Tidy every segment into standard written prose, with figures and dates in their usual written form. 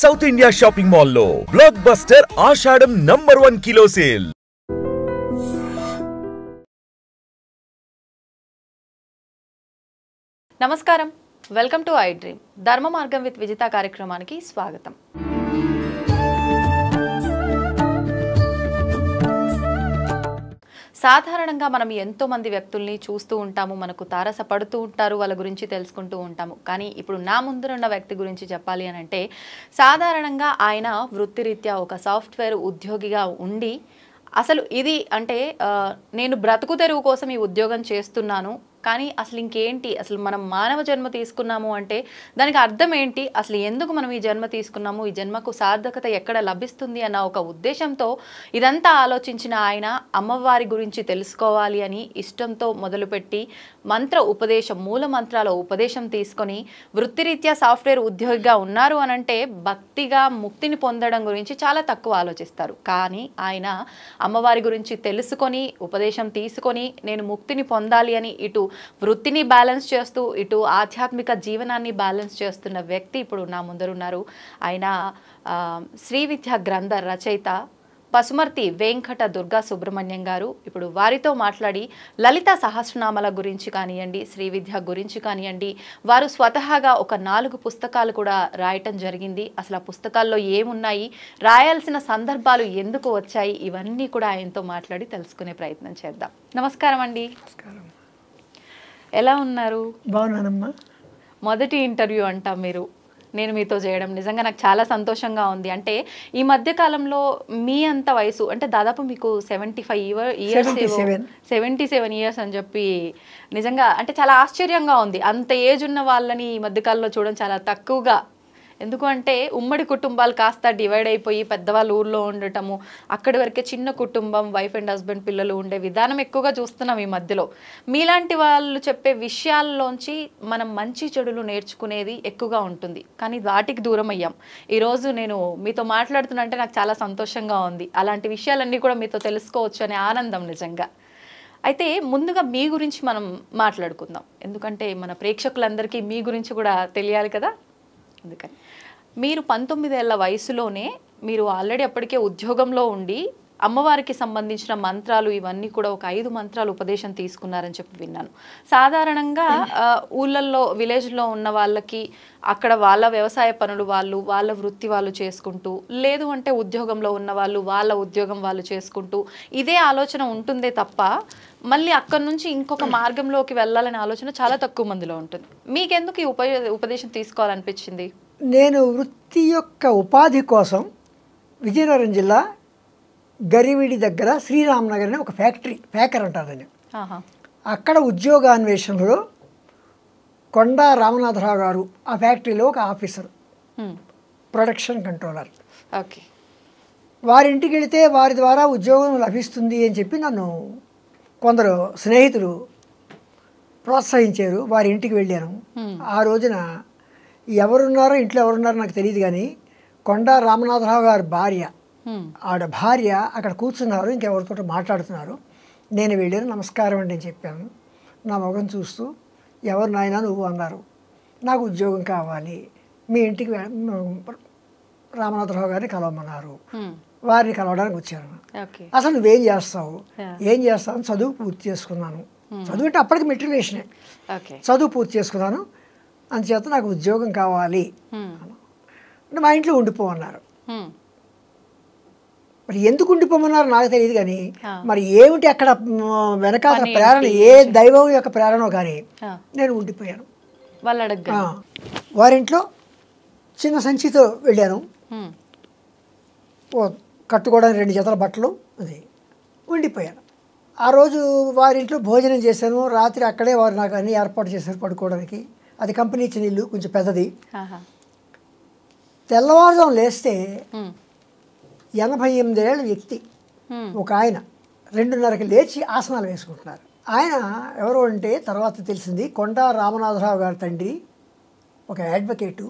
South India shopping mall లో block buster ఆషాఢం #1 kilo sale. నమస్కారం, welcome to I dream. ధర్మ మార్గం విత్ విజిత కార్యక్రమానికి స్వాగతం. సాధారణంగా మనం ఎంతో మంది వ్యక్తుల్ని చూస్తూ ఉంటాము, మనకు తారసపడుతూ ఉంటారు, వాళ్ళ గురించి తెలుసుకుంటూ ఉంటాము. కానీ ఇప్పుడు నా ముందున్న వ్యక్తి గురించి చెప్పాలి అని అంటే, సాధారణంగా ఆయన వృత్తిరీత్యా ఒక సాఫ్ట్వేర్ ఉద్యోగిగా ఉండి అసలు ఇది అంటే నేను బ్రతుకు తెరువు కోసం ఈ ఉద్యోగం చేస్తున్నాను, కానీ అసలు ఇంకేంటి, అసలు మనం మానవ జన్మ తీసుకున్నాము అంటే దానికి అర్థం ఏంటి, అసలు ఎందుకు మనం ఈ జన్మ తీసుకున్నాము, ఈ జన్మకు సార్థకత ఎక్కడ లభిస్తుంది అన్న ఒక ఉద్దేశంతో ఇదంతా ఆలోచించిన ఆయన అమ్మవారి గురించి తెలుసుకోవాలి అని ఇష్టంతో మొదలుపెట్టి మూల మంత్రాల ఉపదేశం తీసుకొని వృత్తిరీత్యా సాఫ్ట్వేర్ ఉద్యోగిగా ఉన్నారు అనంటే భక్తిగా ముక్తిని పొందడం గురించి చాలా తక్కువ ఆలోచిస్తారు. కానీ ఆయన అమ్మవారి గురించి తెలుసుకొని ఉపదేశం తీసుకొని నేను ముక్తిని పొందాలి అని ఇటు వృత్తిని బ్యాలెన్స్ చేస్తూ ఇటు ఆధ్యాత్మిక జీవనాన్ని బ్యాలెన్స్ చేస్తున్న వ్యక్తి ఇప్పుడు నా ముందరున్నారు. ఆయన శ్రీ విద్యా గ్రంథ రచయిత పసుమర్తి వెంకట దుర్గా సుబ్రహ్మణ్యం గారు. ఇప్పుడు వారితో మాట్లాడి లలిత సహస్రనామాల గురించి కానివ్వండి, శ్రీ విద్య గురించి కానివ్వండి, వారు స్వతహాగా ఒక 4 పుస్తకాలు కూడా రాయటం జరిగింది. అసలు ఆ పుస్తకాల్లో ఏమున్నాయి, రాయాల్సిన సందర్భాలు ఎందుకు వచ్చాయి, ఇవన్నీ కూడా ఆయనతో మాట్లాడి తెలుసుకునే ప్రయత్నం చేద్దాం. నమస్కారం అండి. ఎలా ఉన్నారు? బాగున్నానమ్మా. మొదటి ఇంటర్వ్యూ అంట నేను మీతో చేయడం నిజంగా నాకు చాలా సంతోషంగా ఉంది. అంటే ఈ మధ్య కాలంలో మీ అంత వయసు అంటే దాదాపు మీకు 77 ఇయర్స్ అని చెప్పి నిజంగా అంటే చాలా ఆశ్చర్యంగా ఉంది. అంత ఏజ్ ఉన్న వాళ్ళని ఈ మధ్యకాలంలో చూడడం చాలా తక్కువగా. ఎందుకు అంటే ఉమ్మడి కుటుంబాలు కాస్త డివైడ్ అయిపోయి పెద్దవాళ్ళు ఊర్లో ఉండటము, అక్కడి వరకే చిన్న కుటుంబం, వైఫ్ అండ్ హస్బెండ్, పిల్లలు ఉండే విధానం ఎక్కువగా చూస్తున్నాం ఈ మధ్యలో. మీలాంటి వాళ్ళు చెప్పే విషయాల్లోంచి మనం మంచి చెడులు నేర్చుకునేది ఎక్కువగా ఉంటుంది, కానీ వాటికి దూరం అయ్యాం. ఈరోజు నేను మీతో మాట్లాడుతున్నంటే నాకు చాలా సంతోషంగా ఉంది. అలాంటి విషయాలన్నీ కూడా మీతో తెలుసుకోవచ్చు అనే ఆనందం నిజంగా. అయితే ముందుగా మీ గురించి మనం మాట్లాడుకుందాం, ఎందుకంటే మన ప్రేక్షకులందరికీ మీ గురించి కూడా తెలియాలి కదా. అందుకని మీరు 19 ఏళ్ల వయసులోనే మీరు ఆల్రెడీ అప్పటికే ఉద్యోగంలో ఉండి అమ్మవారికి సంబంధించిన మంత్రాలు ఇవన్నీ కూడా ఒక 5 మంత్రాలు ఉపదేశం తీసుకున్నారని చెప్పి విన్నాను. సాధారణంగా ఊళ్ళల్లో విలేజ్లో ఉన్న వాళ్ళకి అక్కడ వాళ్ళ వ్యవసాయ పనులు వాళ్ళ వృత్తి వాళ్ళు చేసుకుంటూ, లేదు అంటే ఉద్యోగంలో ఉన్న వాళ్ళ ఉద్యోగం వాళ్ళు చేసుకుంటూ ఇదే ఆలోచన ఉంటుందే తప్ప మళ్ళీ అక్కడి నుంచి ఇంకొక మార్గంలోకి వెళ్ళాలనే ఆలోచన చాలా తక్కువ మందిలో ఉంటుంది. మీకెందుకు ఈ ఉపదేశం తీసుకోవాలనిపించింది? నేను వృత్తి యొక్క ఉపాధి కోసం విజయనగరం జిల్లా గరివిడి దగ్గర శ్రీరామనగర్ అనే ఒక ఫ్యాకర్ అంటారని, అక్కడ ఉద్యోగాన్వేషణలో కొండా రామనాథరావు గారు ఆ ఫ్యాక్టరీలో ఒక ఆఫీసర్, ప్రొడక్షన్ కంట్రోలర్. ఓకే. వారింటికి వెళితే వారి ద్వారా ఉద్యోగం లభిస్తుంది అని చెప్పి నన్ను కొందరు స్నేహితులు ప్రోత్సహించారు. వారి ఇంటికి వెళ్ళాను. ఆ రోజున ఎవరున్నారో ఇంట్లో ఎవరున్నారో నాకు తెలియదు, కానీ కొండా రామనాథరావు గారి భార్య, ఆవిడ భార్య అక్కడ కూర్చున్నారు, ఇంకెవరితో మాట్లాడుతున్నారు. నేను వెళ్ళాను, నమస్కారం అండి అని చెప్పాను. నా మొగం చూస్తూ ఎవరు నాయనా నువ్వు అన్నారు. నాకు ఉద్యోగం కావాలి, మీ ఇంటికి రామనాథరావు గారిని కలవమన్నారు. వారిని కలవడానికి వచ్చాను. అసలు నువ్వేం చేస్తావు, ఏం చేస్తావు? చదువు పూర్తి చేసుకున్నాను. చదువు అంటే అప్పటికి మెట్రికులేషనే. చదువు పూర్తి చేసుకున్నాను, అందుచేత నాకు ఉద్యోగం కావాలి, మా ఇంట్లో ఉండిపోమన్నారు. మరి ఎందుకు ఉండిపోమన్నారు నాకు తెలియదు, కానీ మరి ఏమిటి అక్కడ వెనకాల ప్రేరణ, ఏ దైవం యొక్క ప్రేరణ కానీ నేను ఉండిపోయాను. వారింట్లో చిన్న సంచితో వెళ్ళాను, కట్టుకోవడానికి 2 జతల బట్టలు, అది ఉండిపోయాను. ఆ రోజు వారింట్లో భోజనం చేశాను. రాత్రి అక్కడే వారు నాకు అన్ని ఏర్పాటు చేశారు పడుకోవడానికి. అది కంపెనీ ఇచ్చిన ఇల్లు, కొంచెం పెద్దది. తెల్లవారుజాము లేస్తే 88 ఏళ్ళ వ్యక్తి ఒక ఆయన 2:30కి లేచి ఆసనాలు వేసుకుంటున్నారు. ఆయన ఎవరు అంటే తర్వాత తెలిసింది, కొండా రామనాథరావు గారి తండ్రి, ఒక అడ్వకేటు.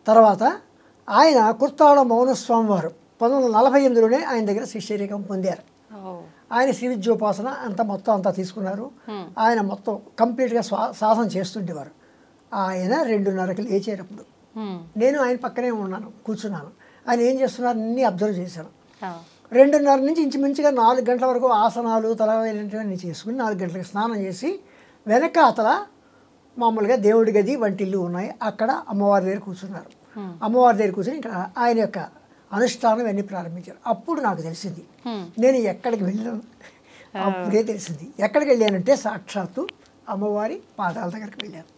తర్వాత ఆయన కుర్తాళ మౌనస్వామి వారు 1948లోనే ఆయన దగ్గర శిష్యరికం పొందారు. ఆయన శ్రీ విద్యోపాసన మొత్తం అంతా తీసుకున్నారు. ఆయన మొత్తం కంప్లీట్గా సాధన చేస్తుండేవారు. ఆయన 2:30కి లేచేటప్పుడు నేను ఆయన పక్కనే ఉన్నాను, కూర్చున్నాను. ఆయన ఏం చేస్తున్నారు అన్నీ అబ్జర్వ్ చేశాను. 2:30 నుంచి ఇంచుమించుగా 4 గంటల వరకు ఆసనాలు తలవేలాంటివన్నీ చేసుకుని 4 గంటలకు స్నానం చేసి వెనకాతల మామూలుగా దేవుడి గది వంటిల్లు ఉన్నాయి, అక్కడ అమ్మవారి దగ్గర కూర్చున్నారు. అమ్మవారి దగ్గర కూర్చొని ఇంకా ఆయన యొక్క అనుష్ఠానం ఇవన్నీ ప్రారంభించారు. అప్పుడు నాకు తెలిసింది నేను ఎక్కడికి వెళ్ళాను. అప్పుడే తెలిసింది. ఎక్కడికి వెళ్ళానంటే సాక్షాత్తు అమ్మవారి పాదాల దగ్గరికి వెళ్ళాను.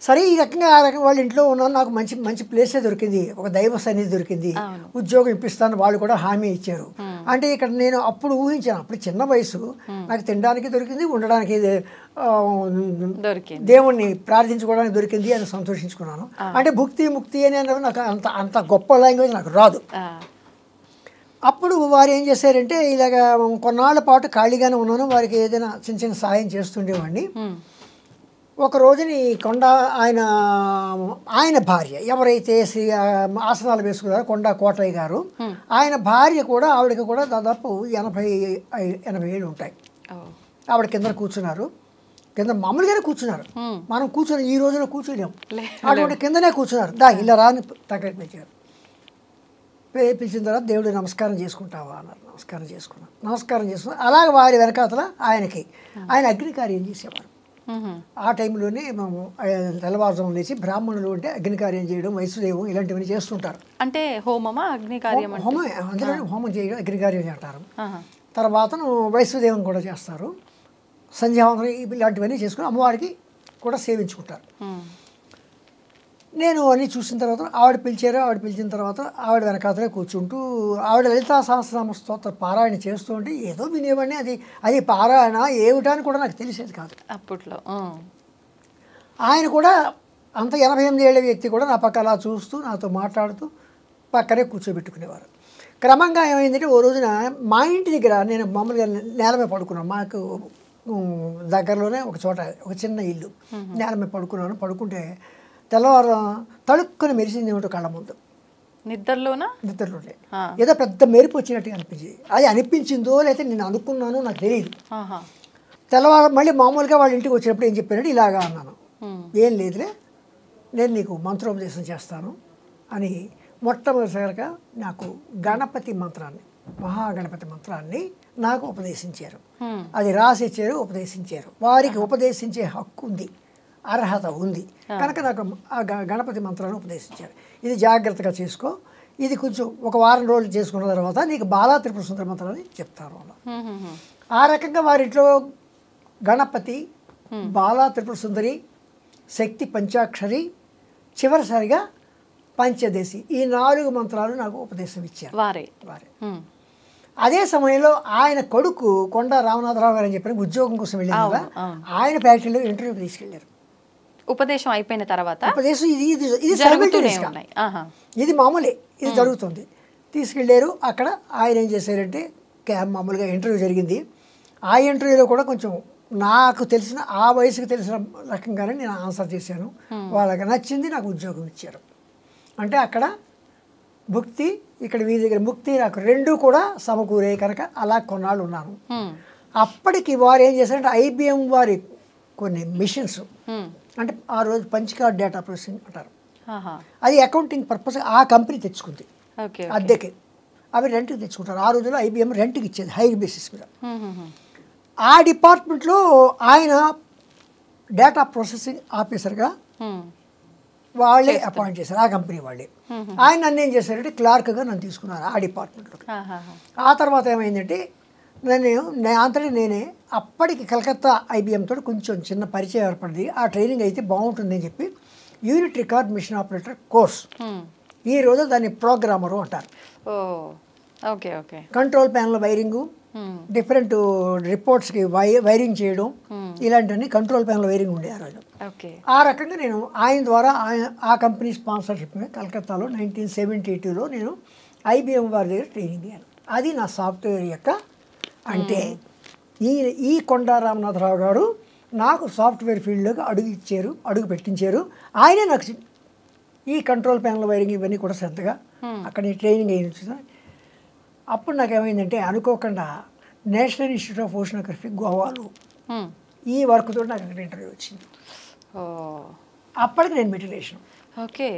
సరే ఈ రకంగా ఆ రకంగా వాళ్ళ ఇంట్లో ఉన్నాను, నాకు మంచి మంచి ప్లేసే దొరికింది, ఒక దైవ సన్నిధి దొరికింది, ఉద్యోగం ఇప్పిస్తాను వాళ్ళు కూడా హామీ ఇచ్చారు. అంటే ఇక్కడ నేను అప్పుడు ఊహించాను, అప్పుడు చిన్న వయసు, నాకు తినడానికి దొరికింది, ఉండడానికి దేవుణ్ణి ప్రార్థించుకోవడానికి దొరికింది అని సంతోషించుకున్నాను. అంటే భుక్తి ముక్తి అని నాకు అంత అంత గొప్ప లాంగ్వేజ్ నాకు రాదు. అప్పుడు వారు ఏం చేశారంటే ఇలాగ కొన్నాళ్ళ పాటు ఖాళీగానే ఉన్నాను, వారికి ఏదైనా చిన్న చిన్న సాయం చేస్తుండేవాడిని. ఒక రోజుని కొండ ఆయన భార్య ఎవరైతే ఆసనాలు వేసుకున్నారో కొండ కోటయ్య గారు, ఆయన భార్య కూడా ఆవిడకి కూడా దాదాపు 80 ఏళ్ళు ఉంటాయి. ఆవిడ కింద కూర్చున్నారు, కింద మామూలుగానే కూర్చున్నారు. మనం కూర్చొని ఈ రోజున కూర్చోలేము, అటువంటి కిందనే కూర్చున్నారు. ఇలా రాని తగ్గట్టు పిలిచారు. పిలిచిన తర్వాత దేవుడు నమస్కారం చేసుకుంటావా అన్నారు. నమస్కారం చేసుకున్నా. అలాగే వారి వెనకాతల ఆయన అగ్నికార్యం చేసేవారు. ఆ టైంలోనే మేము తెల్లవారుజాము లేచి బ్రాహ్మణులు అంటే అగ్నికార్యం చేయడం, వైశ్వదేవం ఇలాంటివన్నీ చేస్తుంటారు. అంటే హోమమా అగ్నికార్యం? హోమం, అందులో హోమం చేయడం అగ్నికార్యం అంటారు. తర్వాత వైశ్వదేవం కూడా చేస్తారు, సంధ్యావందనం ఇలాంటివన్నీ చేసుకుని అమ్మవారికి కూడా సేవించుకుంటారు. నేను అన్నీ చూసిన తర్వాత ఆవిడ పిలిచిన తర్వాత ఆవిడ వెనకాతలే కూర్చుంటూ ఆవిడ లలితా సహస్రనామ స్తోత్ర పారాయణ చేస్తూ ఉంటే ఏదో వినేవాడిని. అది పారాయణ ఏమిటా అని కూడా నాకు తెలిసేది కాదు అప్పట్లో. ఆయన కూడా అంత 88 ఏళ్ల వ్యక్తి కూడా నా పక్క అలా చూస్తూ నాతో మాట్లాడుతూ పక్కనే కూర్చోబెట్టుకునేవారు. క్రమంగా ఏమైందంటే ఓ రోజున మా ఇంటి దగ్గర నేను మామూలుగా నేల మీద పడుకున్నాను. మాకు దగ్గరలోనే ఒక చోట ఒక చిన్న ఇల్లు, నేల మీద పడుకుంటే తెల్లవారు తడుక్కుని మెరిసింది ఏమిటో కళ్ళ ముందు. నిద్రలోనే ఏదో పెద్ద మెరుపు వచ్చినట్టుగా అనిపించింది. అది అనిపించిందో లేకపోతే నేను అనుకున్నానో నాకు తెలియదు. తెల్లవారు మళ్ళీ మామూలుగా వాళ్ళ ఇంటికి వచ్చినప్పుడు ఏం చెప్పానంటే ఇలాగా అన్నాను, ఏం లేదులే నేను నీకు మంత్రోపదేశం చేస్తాను అని మొట్టమొదటిసారిగా నాకు గణపతి మంత్రాన్ని, మహాగణపతి మంత్రాన్ని నాకు ఉపదేశించారు. అది రాసిచ్చారు, ఉపదేశించారు. వారికి ఉపదేశించే హక్కు ఉంది, అర్హత ఉంది కనుక నాకు ఆ గణపతి మంత్రాన్ని ఉపదేశించారు. ఇది జాగ్రత్తగా చేసుకో, ఇది కొంచెం ఒక వారం రోజులు చేసుకున్న తర్వాత నీకు బాలా త్రిపుర సుందరి మంత్రాన్ని చెప్తాను. ఆ రకంగా వారింట్లో గణపతి, బాలా త్రిపుర సుందరి, శక్తి పంచాక్షరి, చివరిసారిగా పంచదశి, ఈ 4 మంత్రాలు నాకు ఉపదేశం ఇచ్చారు వారే. అదే సమయంలో ఆయన కొడుకు కొండ రామనాథరావు గారు అని చెప్పి ఉద్యోగం కోసం వెళ్ళారు కదా, ఆయన ఫ్యాక్టరీలో ఇంటర్వ్యూకి తీసుకెళ్లారు. ఉపదేశం అయిపోయిన తర్వాత ఉపదేశం ఇది మామూలే, ఇది జరుగుతుంది. తీసుకెళ్ళారు. అక్కడ ఆయన ఏం చేశారంటే మామూలుగా ఇంటర్వ్యూ జరిగింది. ఆ ఇంటర్వ్యూలో కూడా కొంచెం నాకు తెలిసిన ఆ వయసుకు తెలిసిన రకంగానే నేను ఆన్సర్ చేశాను. వాళ్ళకి నచ్చింది, నాకు ఉద్యోగం ఇచ్చారు. అంటే అక్కడ భుక్తి, ఇక్కడ వీరి దగ్గర ముక్తి, నాకు 2 కూడా సమకూరే కనుక అలా కొన్నాళ్ళు ఉన్నాను. అప్పటికి వారు ఏం చేశారంటే IBM వారి కొన్ని మిషన్స్, అంటే ఆ రోజు పంచికార్డ్ డేటా ప్రాసెసింగ్ అంటారు, అది అకౌంటింగ్ పర్పస్ ఆ కంపెనీ తెచ్చుకుంది అద్దెకి. అవి రెంట్కి తెచ్చుకుంటారు. ఆ రోజుల్లో IBM రెంట్కి ఇచ్చేది హైర్ బేసిస్ మీద. ఆ డిపార్ట్మెంట్లో ఆయన డేటా ప్రాసెసింగ్ ఆఫీసర్గా వాళ్ళే అపాయింట్ చేశారు, ఆ కంపెనీ వాళ్ళే. ఆయన నన్ను ఏం చేశారంటే క్లార్క్గా నన్ను తీసుకున్నారు ఆ డిపార్ట్మెంట్లోకి. ఆ తర్వాత ఏమైందంటే నేనే అప్పటికి కలకత్తా IBM తోటి కొంచెం చిన్న పరిచయం ఏర్పడింది. ఆ ట్రైనింగ్ అయితే బాగుంటుందని చెప్పి unit record machine operator course, ఈ రోజు దాన్ని ప్రోగ్రామరు అంటారు. కంట్రోల్ ప్యానల్ వైరింగు, డిఫరెంట్ రిపోర్ట్స్కి వైరింగ్ చేయడం, ఇలాంటివన్నీ కంట్రోల్ ప్యానల్ వైరింగ్ ఉండే ఆ రోజు. ఆ రకంగా నేను ఆయన ద్వారా ఆ కంపెనీ స్పాన్సర్షిప్ మీద కలకత్తాలో 1972లో నేను IBM వారి దగ్గర ట్రైనింగ్ అయ్యాను. అది నా సాఫ్ట్వేర్ యొక్క అంటే ఈ కొండ రామనాథరావు గారు నాకు సాఫ్ట్వేర్ ఫీల్డ్లోకి అడుగు పెట్టించారు. ఆయనే నాకు ఈ కంట్రోల్ ప్యానల్ వైరింగ్ ఇవన్నీ కూడా శ్రద్ధగా అక్కడ ట్రైనింగ్ అయ్యింది. అప్పుడు నాకు ఏమైందంటే అనుకోకుండా నేషనల్ ఇన్స్టిట్యూట్ ఆఫ్ ఓషనోగ్రఫీ గోవాలో ఈ వర్క్ తోటి నాకు అక్కడ ఇంటర్వ్యూ వచ్చింది. అప్పటికి నేను మెడిటేషన్ ఓకే.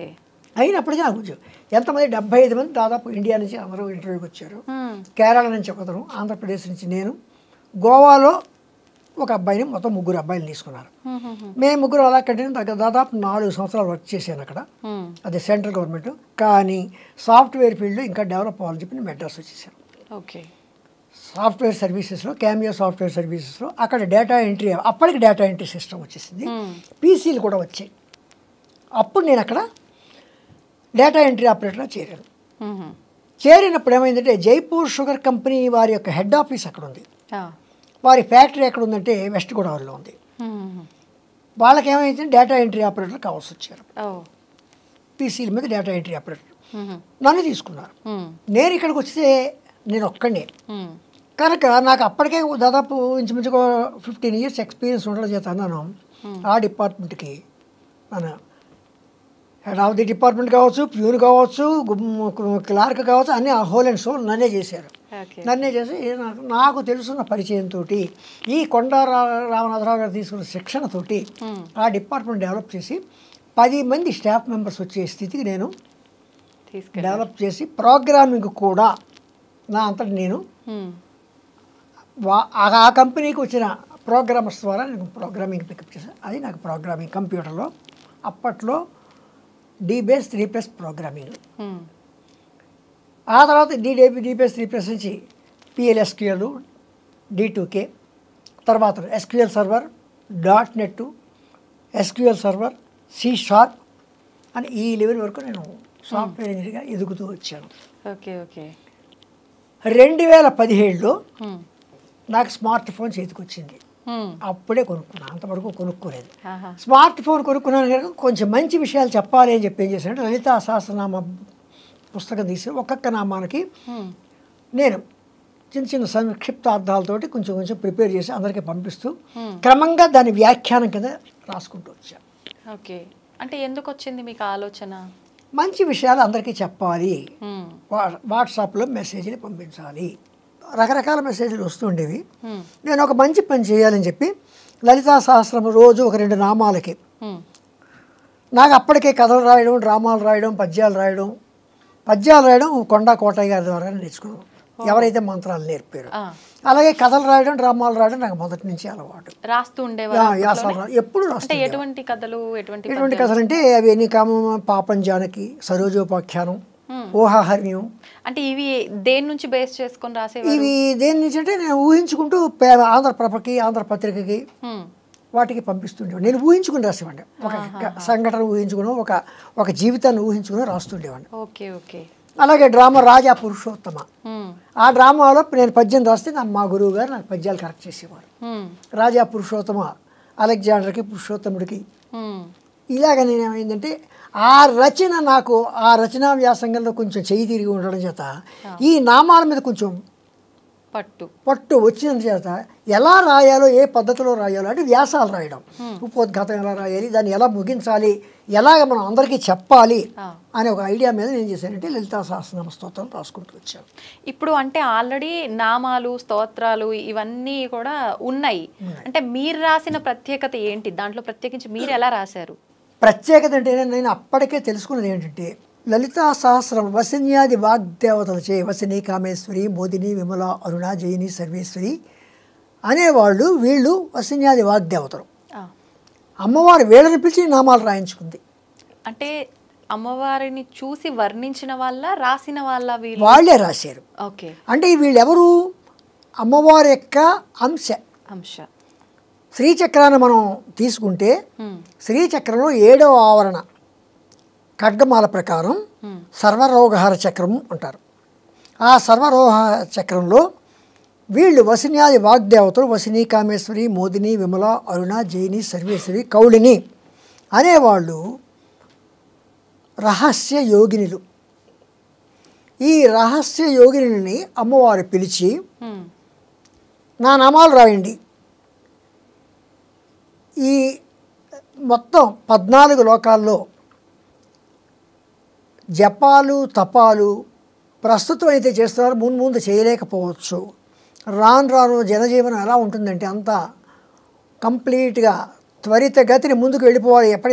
అయినప్పటికీ నాకు ఉద్యోగం. ఎంతమంది 75 మంది దాదాపు ఇండియా నుంచి అందరూ ఇంటర్వ్యూకి వచ్చారు. కేరళ నుంచి ఒకతను, ఆంధ్రప్రదేశ్ నుంచి నేను, గోవాలో ఒక అబ్బాయిని, మొత్తం 3 అబ్బాయిలు తీసుకున్నారు. మేము 3 అలా కంటిన్యూ దాదాపు 4 సంవత్సరాలు వర్క్ చేశాను అక్కడ. అది సెంట్రల్ గవర్నమెంట్. కానీ సాఫ్ట్వేర్ ఫీల్డ్ ఇంకా డెవలప్ అవ్వాలని చెప్పి నేను మెడ్రాస్ వచ్చేసాను. ఓకే. సాఫ్ట్వేర్ సర్వీసెస్లో, క్యామియో సాఫ్ట్వేర్ సర్వీసెస్లో అక్కడ డేటా ఎంట్రీ, అప్పటికి డేటా ఎంట్రీ సిస్టమ్ వచ్చేసింది, పీసీలు కూడా వచ్చాయి. అప్పుడు నేను అక్కడ డేటా ఎంట్రీ ఆపరేటర్గా చేరాను. చేరినప్పుడు ఏమైందంటే జైపూర్ షుగర్ కంపెనీ వారి యొక్క హెడ్ ఆఫీస్ అక్కడ ఉంది. వారి ఫ్యాక్టరీ ఎక్కడ ఉందంటే వెస్ట్ గోదావరిలో ఉంది. వాళ్ళకి ఏమైంది, డేటా ఎంట్రీ ఆపరేటర్ కావాల్సి వచ్చారు. పీసీల మీద డేటా ఎంట్రీ ఆపరేటర్ నన్ను తీసుకున్నారు. నేను ఇక్కడికి వస్తే నేను ఒక్కడే కనుక నాకు అప్పటికే దాదాపు ఇంచుమించుగా 15 years ఎక్స్పీరియన్స్ ఉండడం చేత అన్నాను ఆ డిపార్ట్మెంట్కి, మన హెడ్ ఆఫ్ ది డిపార్ట్మెంట్ కావచ్చు, ప్యూర్ కావచ్చు, క్లార్క్ కావచ్చు, అన్నీ ఆ హోల్ అండ్ సోల్ నన్నే చేశారు. నన్నే చేసి నాకు తెలుసున్న పరిచయంతో ఈ కొండా రామనాథరావు గారు తీసుకున్న శిక్షణతోటి ఆ డిపార్ట్మెంట్ డెవలప్ చేసి 10 మంది స్టాఫ్ మెంబర్స్ వచ్చే స్థితికి నేను డెవలప్ చేసి ప్రోగ్రామింగ్ కూడా నా అంతటి నేను ఆ కంపెనీకి వచ్చిన ప్రోగ్రామర్స్ ద్వారా నేను ప్రోగ్రామింగ్ పికప్ చేశాను. అది నాకు ప్రోగ్రామింగ్ కంప్యూటర్లో అప్పట్లో DBase 3+ ప్రోగ్రామింగ్. ఆ తర్వాత DBase 3+ నుంచి PLSQL, D2K, తర్వాత SQL server, .NET, SQL server, C# అని ఈ లెవెల్ వరకు నేను సాఫ్ట్వేర్ ఇంజనీర్గా ఎదుగుతూ వచ్చాను. ఓకే. ఓకే. 2017లో నాకు స్మార్ట్ ఫోన్ చేతికి వచ్చింది. అప్పుడే కొనుక్కున్నాను, అంతవరకు కొనుక్కోలేదు. స్మార్ట్ ఫోన్ కొనుక్కున్నాను కనుక కొంచెం మంచి విషయాలు చెప్పాలి అని చెప్పి ఏం చేశానంటే లలితా సహస్రనామ పుస్తకం తీసి ఒక్కొక్క నామానికి నేను చిన్న చిన్న సంక్షిప్తార్థాలతోటి కొంచెం కొంచెం ప్రిపేర్ చేసి అందరికీ పంపిస్తూ క్రమంగా దాని వ్యాఖ్యానం కింద రాసుకుంటూ వచ్చాను. ఓకే. అంటే ఎందుకు వచ్చింది మీకు ఆలోచన? మంచి విషయాలు అందరికీ చెప్పాలి, వాట్సాప్లో మెసేజ్లు పంపించాలి, రకరకాల మెసేజ్లు వస్తుండేవి. నేను ఒక మంచి పని చేయాలని చెప్పి లలితా సహస్రం రోజు ఒక 2 నామాలకి నాకు అప్పటికే కథలు రాయడం, డ్రామాలు రాయడం, పద్యాలు రాయడం కొండా కోటయ్య గారి ద్వారా నేర్చుకున్నాను, ఎవరైతే మంత్రాలు నేర్పారో. అలాగే కథలు రాయడం, డ్రామాలు రాయడం నాకు మొదటి నుంచి అలవాటు. రాస్తూ ఉండేవారు ఎప్పుడు రాస్తూ. ఎటువంటి కథలు అంటే అవి ఎన్ని పాపం జానకి, సరోజోపాఖ్యానం, ఊహాహర్మ్యం. అంటే ఇవి దేని నుంచి బేస్ చేసుకొని రాసేవారు? ఇవి దేని నుంచి అంటే నేను ఊహించుకుంటూ ఆంధ్రప్రభకి, ఆంధ్రపత్రికకి వాటికి పంపిస్తుండేవాడు. నేను ఊహించుకుని రాసేవాడిని, ఒక సంఘటన ఊహించుకుని, ఒక జీవితాన్ని ఊహించుకుని రాస్తుండేవాడిని. ఓకే. ఓకే. అలాగే డ్రామా రాజా పురుషోత్తమ, ఆ డ్రామాలో నేను పద్యం రాస్తే మా గురువు గారు నాకు పద్యాలు కరెక్ట్ చేసేవారు. రాజా పురుషోత్తమ, అలెగ్జాండర్కి, పురుషోత్తముడికి. ఇలాగ నేను ఏమైందంటే ఆ రచన నాకు ఆ రచనా వ్యాసంగంలో కొంచెం చెయ్యి తిరిగి ఉండడం చేత ఈ నామాల మీద కొంచెం పట్టు వచ్చిన చేత ఎలా రాయాలో, ఏ పద్ధతిలో రాయాలో అంటే వ్యాసాలు రాయడం, ఉపోద్ఘాతం ఎలా రాయాలి, దాన్ని ఎలా ముగించాలి, ఎలాగ మనం అందరికీ చెప్పాలి అనే ఒక ఐడియా మీద నేను చేశానంటే లలితా సహస్రనామ స్తోత్రం రాసుకుంటూ వచ్చాను. ఇప్పుడు అంటే ఆల్రెడీ నామాలు, స్తోత్రాలు ఇవన్నీ కూడా ఉన్నాయి. అంటే మీరు రాసిన ప్రత్యేకత ఏంటి? దాంట్లో ప్రత్యేకించి మీరు ఎలా రాశారు? ప్రత్యేకత అంటే నేను అప్పటికే తెలుసుకున్నది ఏంటంటే లలితా సహస్రం వసిన్యాది వాగ్దేవతలచే వసిని, కామేశ్వరి, మోదిని, విమల, అరుణ, జయిని, సర్వేశ్వరి అనేవాళ్ళు వీళ్ళు వసిన్యాది వాగ్దేవతలు. అమ్మవారు వీళ్ళని పిలిచి నామాలు రాయించుకుంది. అంటే అమ్మవారిని చూసి వర్ణించిన వాళ్ళ, రాసిన వాళ్ళ? వాళ్ళే రాశారు. ఓకే. అంటే వీళ్ళెవరు? అమ్మవారి యొక్క అంశ. శ్రీచక్రాన్ని మనం తీసుకుంటే శ్రీచక్రంలో 7వ ఆవరణ ఖడ్గమాల ప్రకారం సర్వరోగహార చక్రం అంటారు. ఆ సర్వరోగహార చక్రంలో వీళ్ళు వసిన్యాది వాగ్దేవతలు వసిని, కామేశ్వరి, మోదిని, విమల, అరుణ, జయిని, సర్వేశ్వరి, కౌళిని అనేవాళ్ళు రహస్య యోగినులు. ఈ రహస్య యోగిని అమ్మవారు పిలిచి నా నామాలు రాయండి, ఈ మొత్తం 14 లోకాల్లో జపాలు, తపాలు ప్రస్తుతం అయితే చేస్తున్నారు, ముందు చేయలేకపోవచ్చు. రాను జనజీవనం ఎలా ఉంటుందంటే అంతా కంప్లీట్గా త్వరితగతిని ముందుకు వెళ్ళిపోవాలి, ఎక్కడ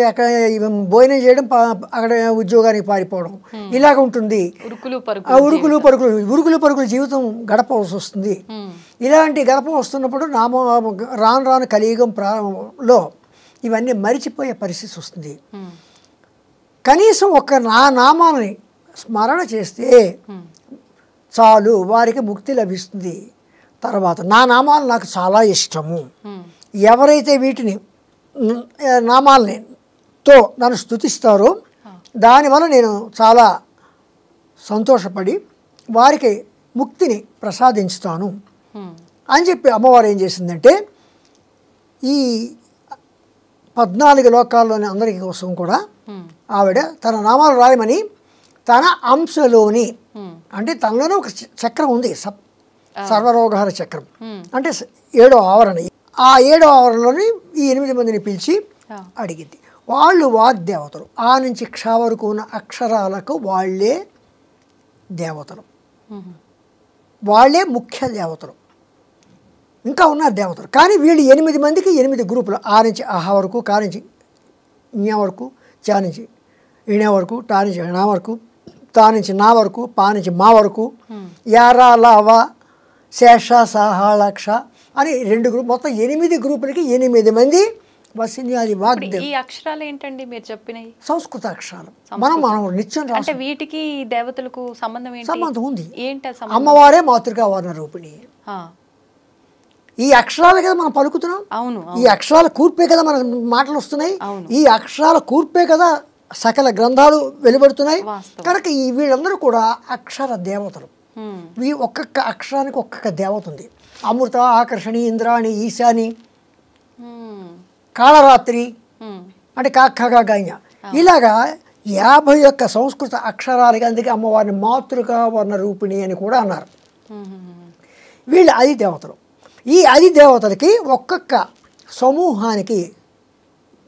భోజనం చేయడం, అక్కడ ఉద్యోగానికి పారిపోవడం, ఇలాగ ఉంటుంది. ఉరుకులు పరుగులు జీవితం గడపవలసి వస్తుంది. ఇలాంటి గడప వస్తున్నప్పుడు రాను రాను కలియుగంలో ఇవన్నీ మరిచిపోయే పరిస్థితి వస్తుంది. కనీసం నా నామాలని స్మరణ చేస్తే చాలు, వారికి ముక్తి లభిస్తుంది. తర్వాత నా నామాలు నాకు చాలా ఇష్టము, ఎవరైతే వీటిని నామాలతో నన్ను స్తుతిస్తారో దానివల్ల నేను చాలా సంతోషపడి వారికి ముక్తిని ప్రసాదించుతాను అని చెప్పి అమ్మవారు ఏం చేసిందంటే ఈ 14 లోకాల్లోని అందరి కోసం కూడా ఆవిడ తన నామాలు రాయమని తన అంశలోని, అంటే తనలోనే ఒక చక్రం ఉంది, సర్వరోగహర చక్రం, అంటే 7వ ఆవరణ. ఆ 7వ ఆవరణలోని ఈ 8 మందిని పిలిచి అడిగింది. వాళ్ళు వాగ్దేవతలు. ఆ నుంచి క్ష వరకు ఉన్న అక్షరాలకు వాళ్ళే దేవతలు, వాళ్ళే ముఖ్య దేవతలు. ఇంకా ఉన్నారు దేవతలు, కానీ వీళ్ళు 8 మందికి 8 గ్రూపులు. ఆ నుంచి ఆహా వరకు, కా నుంచి జ్ఞ వరకు, చా నుంచి ఇణ వరకు, టా నుంచి నా వరకు, తా నుంచి నా వరకు, పా నుంచి మా వరకు, యారా లావా శేష సహాళక్ష అని 2 గ్రూప్, మొత్తం 8 గ్రూపులకి 8 మంది వసిన్యాది వాగ్దేవ. ఈ అక్షరాలు ఏంటండి మీరు చెప్పినవి? సంస్కృత అక్షరాలు. మనం నిత్యం అంటే వీటికి దేవతలకు సంబంధం ఏంటి? సంబంధం ఉంది. ఏంటి? అమ్మవారే మాతృకా వర్ణ రూపిణి. ఈ అక్షరాలు కదా మనం పలుకుతున్నాం. అవును. ఈ అక్షరాల కూర్పే కదా మన మాటలు వస్తున్నాయి. ఈ అక్షరాల కూర్పే కదా సకల గ్రంథాలు వెలువడుతున్నాయి. కనుక ఈ వీళ్ళందరూ కూడా అక్షర దేవతలు. ఒక్కొక్క అక్షరానికి ఒక్కొక్క దేవత ఉంది. అమృత, ఆకర్షణి, ఇంద్రాణి, ఈశాని, కాళరాత్రి అంటే కాఖగా గాయ, ఇలాగా 51 సంస్కృత అక్షరాలకి, అందుకే అమ్మవారిని మాతృకా వర్ణ రూపిణి అని కూడా అన్నారు. వీళ్ళు 10 దేవతలు. ఈ 10 దేవతలకి ఒక్కొక్క సమూహానికి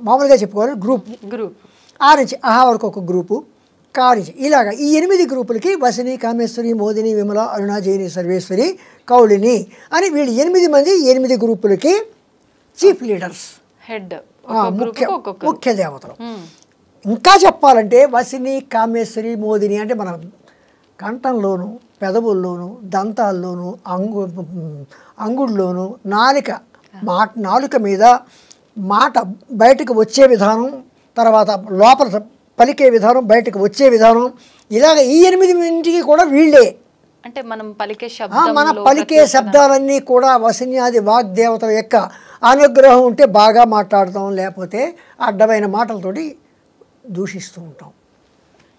మామూలుగా చెప్పుకోవాలి గ్రూప్. ఆ నుంచి ఆహా వరకు ఒక గ్రూపు, కా నుంచి ఇలాగా ఈ 8 గ్రూపులకి వసిని, కామేశ్వరి, మోదిని, విమల, అరుణ, జైని, సర్వేశ్వరి, కౌళిని అని వీళ్ళు 8 మంది 8 గ్రూపులకి చీఫ్ లీడర్స్, హెడ్, ముఖ్య దేవతలు. ఇంకా చెప్పాలంటే వసిని, కామేశ్వరి, మోదిని అంటే మన కంఠంలోను, పెదవుల్లోను, దంతాల్లోను, అంగుళ్ళలోను, నాలుక మీద మాట బయటకు వచ్చే విధానం, తర్వాత లోపల పలికే విధానం, బయటకు వచ్చే విధానం, ఇలాగ ఈ 8 మందికి కూడా వీళ్ళే. అంటే మనం పలికే శబ్దాలన్నీ కూడా వసిన్యాది వాగ్దేవతల యొక్క అనుగ్రహం ఉంటే బాగా మాట్లాడతాం, లేకపోతే అడ్డమైన మాటలతోటి దూషిస్తూ ఉంటాం.